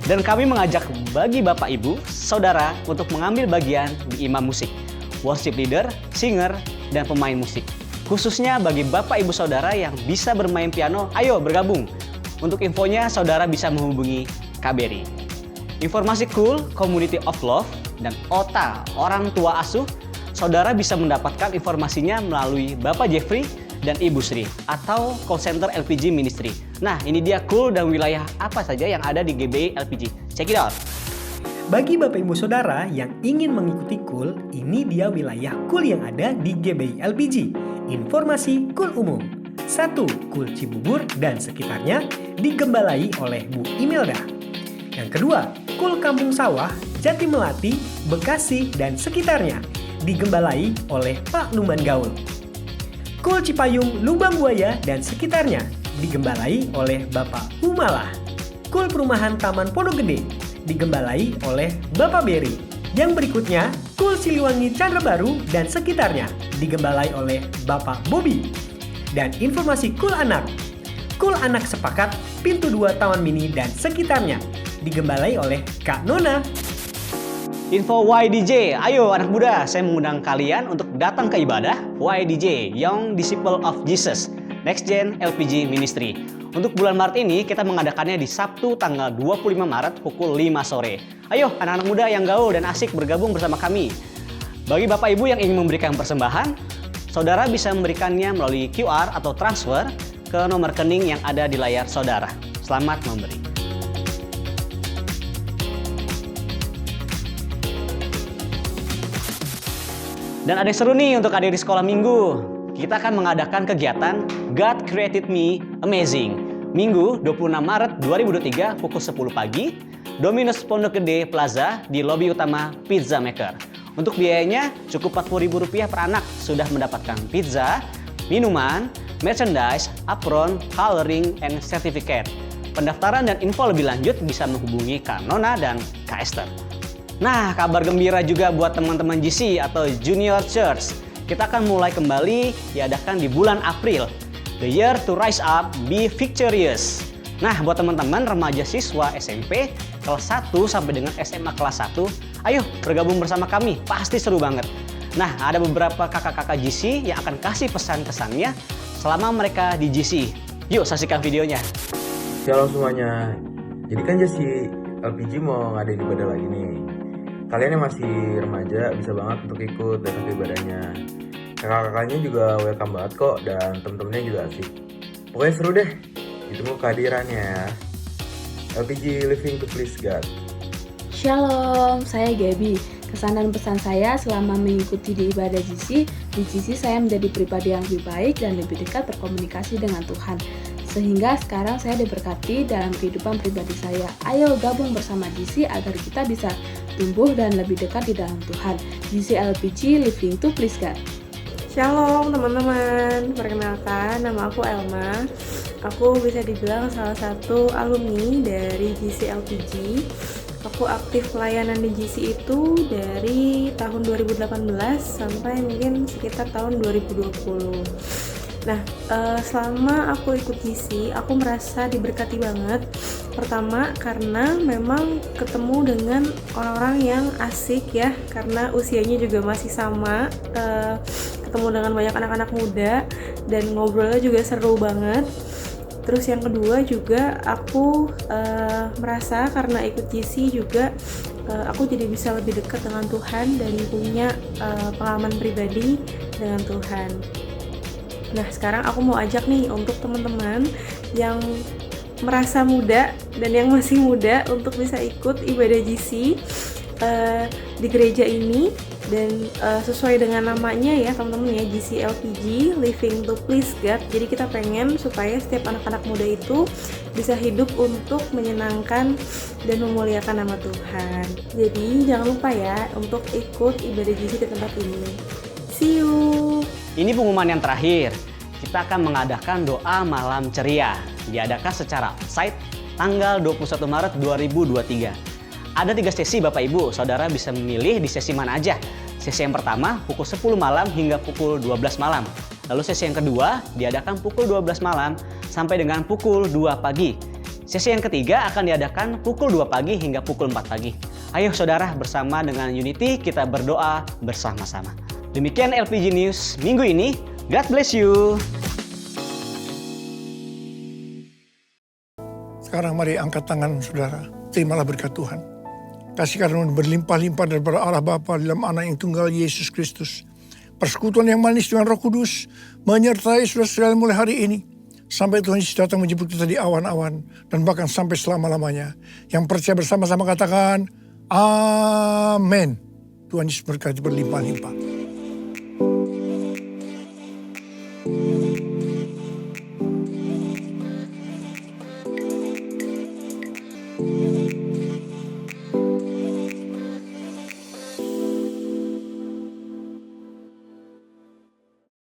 Dan kami mengajak bagi Bapak Ibu, Saudara untuk mengambil bagian di imam musik, worship leader, singer, dan pemain musik. Khususnya bagi Bapak Ibu Saudara yang bisa bermain piano, ayo bergabung. Untuk infonya Saudara bisa menghubungi KBRI. Informasi cool, Community of Love, dan OTA, Orang Tua Asuh, Saudara bisa mendapatkan informasinya melalui Bapak Jeffrey dan Ibu Sri atau call center LPG Ministry. Nah, ini dia cool dan wilayah apa saja yang ada di GBI LPG. Check it out.
Bagi Bapak Ibu Saudara yang ingin mengikuti KUL, ini dia wilayah KUL yang ada di GBI LPG. Informasi KUL umum. 1. KUL Cibubur dan sekitarnya digembalai oleh Bu Imelda. Yang kedua, KUL Kampung Sawah, Jati Melati, Bekasi dan sekitarnya digembalai oleh Pak Luman Gaul. KUL Cipayung, Lubang Buaya dan sekitarnya digembalai oleh Bapak Humalah. KUL Perumahan Taman Pondok Gede digembalai oleh Bapak Berry. Yang berikutnya, KUL Siliwangi Chandra Baru dan sekitarnya digembalai oleh Bapak Bobby. Dan informasi KUL Anak. KUL Anak Sepakat, Pintu 2 Taman Mini dan sekitarnya digembalai oleh Kak Nona.
Info YDJ, ayo anak muda, saya mengundang kalian untuk datang ke ibadah YDJ, Young Disciple of Jesus, Next Gen LPG Ministry. Untuk bulan Maret ini kita mengadakannya di Sabtu tanggal 25 Maret pukul 5 sore. Ayo anak-anak muda yang gaul dan asik bergabung bersama kami. Bagi Bapak Ibu yang ingin memberikan persembahan, saudara bisa memberikannya melalui QR atau transfer ke nomor rekening yang ada di layar saudara. Selamat memberi. Dan ada yang seru nih untuk adik di sekolah minggu. Kita akan mengadakan kegiatan God Created Me Amazing. Minggu 26 Maret 2023 pukul 10 pagi, Domino's Pondok Gede Plaza di lobi utama Pizza Maker. Untuk biayanya cukup Rp40.000 per anak, sudah mendapatkan pizza, minuman, merchandise, apron, coloring, and certificate. Pendaftaran dan info lebih lanjut bisa menghubungi Kak Nona dan Kak Esther. Nah, kabar gembira juga buat teman-teman GC atau Junior Church. Kita akan mulai kembali diadakan di bulan April. The Year to Rise Up, Be Victorious. Nah, buat teman-teman remaja siswa SMP kelas 1 sampai dengan SMA kelas 1, ayo bergabung bersama kami, pasti seru banget. Nah, ada beberapa kakak-kakak GC yang akan kasih pesan-kesannya selama mereka di GC. Yuk saksikan videonya.
Shalom semuanya. Jadi kan GC LPG mau ngadain ibadah lagi nih. Kalian yang masih remaja bisa banget untuk ikut datang ke ibadahnya. Kakak-kakaknya juga welcome banget kok dan temen-temennya juga asik. Pokoknya seru deh. Ditunggu kehadirannya ya. LPG Living to Please God.
Shalom, saya Gaby. Kesan dan pesan saya selama mengikuti di ibadah GC, di GC saya menjadi pribadi yang lebih baik dan lebih dekat berkomunikasi dengan Tuhan. Sehingga sekarang saya diberkati dalam kehidupan pribadi saya. Ayo gabung bersama GC agar kita bisa bertumbuh dan lebih dekat di dalam Tuhan. GCLPG Living to Please God.
Shalom teman-teman, perkenalkan nama aku Elma. Aku bisa dibilang salah satu alumni dari GCLPG. Aku aktif pelayanan di GC itu dari tahun 2018 sampai mungkin sekitar tahun 2020. Nah, selama aku ikut GC, aku merasa diberkati banget. Pertama, karena memang ketemu dengan orang-orang yang asik ya, karena usianya juga masih sama. Ketemu dengan banyak anak-anak muda dan ngobrolnya juga seru banget. Terus yang kedua juga aku merasa karena ikut GC juga aku jadi bisa lebih dekat dengan Tuhan dan punya pengalaman pribadi dengan Tuhan. Nah, sekarang aku mau ajak nih untuk teman-teman yang merasa muda dan yang masih muda untuk bisa ikut ibadah GC di gereja ini. Dan sesuai dengan namanya ya teman-teman ya, GCLPG Living to Please God. Jadi kita pengen supaya setiap anak-anak muda itu bisa hidup untuk menyenangkan dan memuliakan nama Tuhan. Jadi jangan lupa ya untuk ikut ibadah GC di tempat ini. See you.
Ini pengumuman yang terakhir. Kita akan mengadakan doa malam ceria. Diadakan secara onsite tanggal 21 Maret 2023. Ada 3 sesi Bapak Ibu, Saudara bisa memilih di sesi mana aja. Sesi yang pertama pukul 10 malam hingga pukul 12 malam. Lalu sesi yang kedua diadakan pukul 12 malam sampai dengan pukul 2 pagi. Sesi yang ketiga akan diadakan pukul 2 pagi hingga pukul 4 pagi. Ayo Saudara, bersama dengan Unity kita berdoa bersama-sama. Demikian LPG News minggu ini. God bless you.
Sekarang mari angkat tangan saudara, terimalah berkat Tuhan. Kasih karunia berlimpah-limpah daripada Allah Bapa dalam Anak yang tunggal Yesus Kristus. Persekutuan yang manis dengan Roh Kudus menyertai saudara-saudara mulai hari ini. Sampai Tuhan Yesus datang menjemput kita di awan-awan dan bahkan sampai selama-lamanya. Yang percaya bersama-sama katakan, Amin. Tuhan Yesus berkati berlimpah-limpah.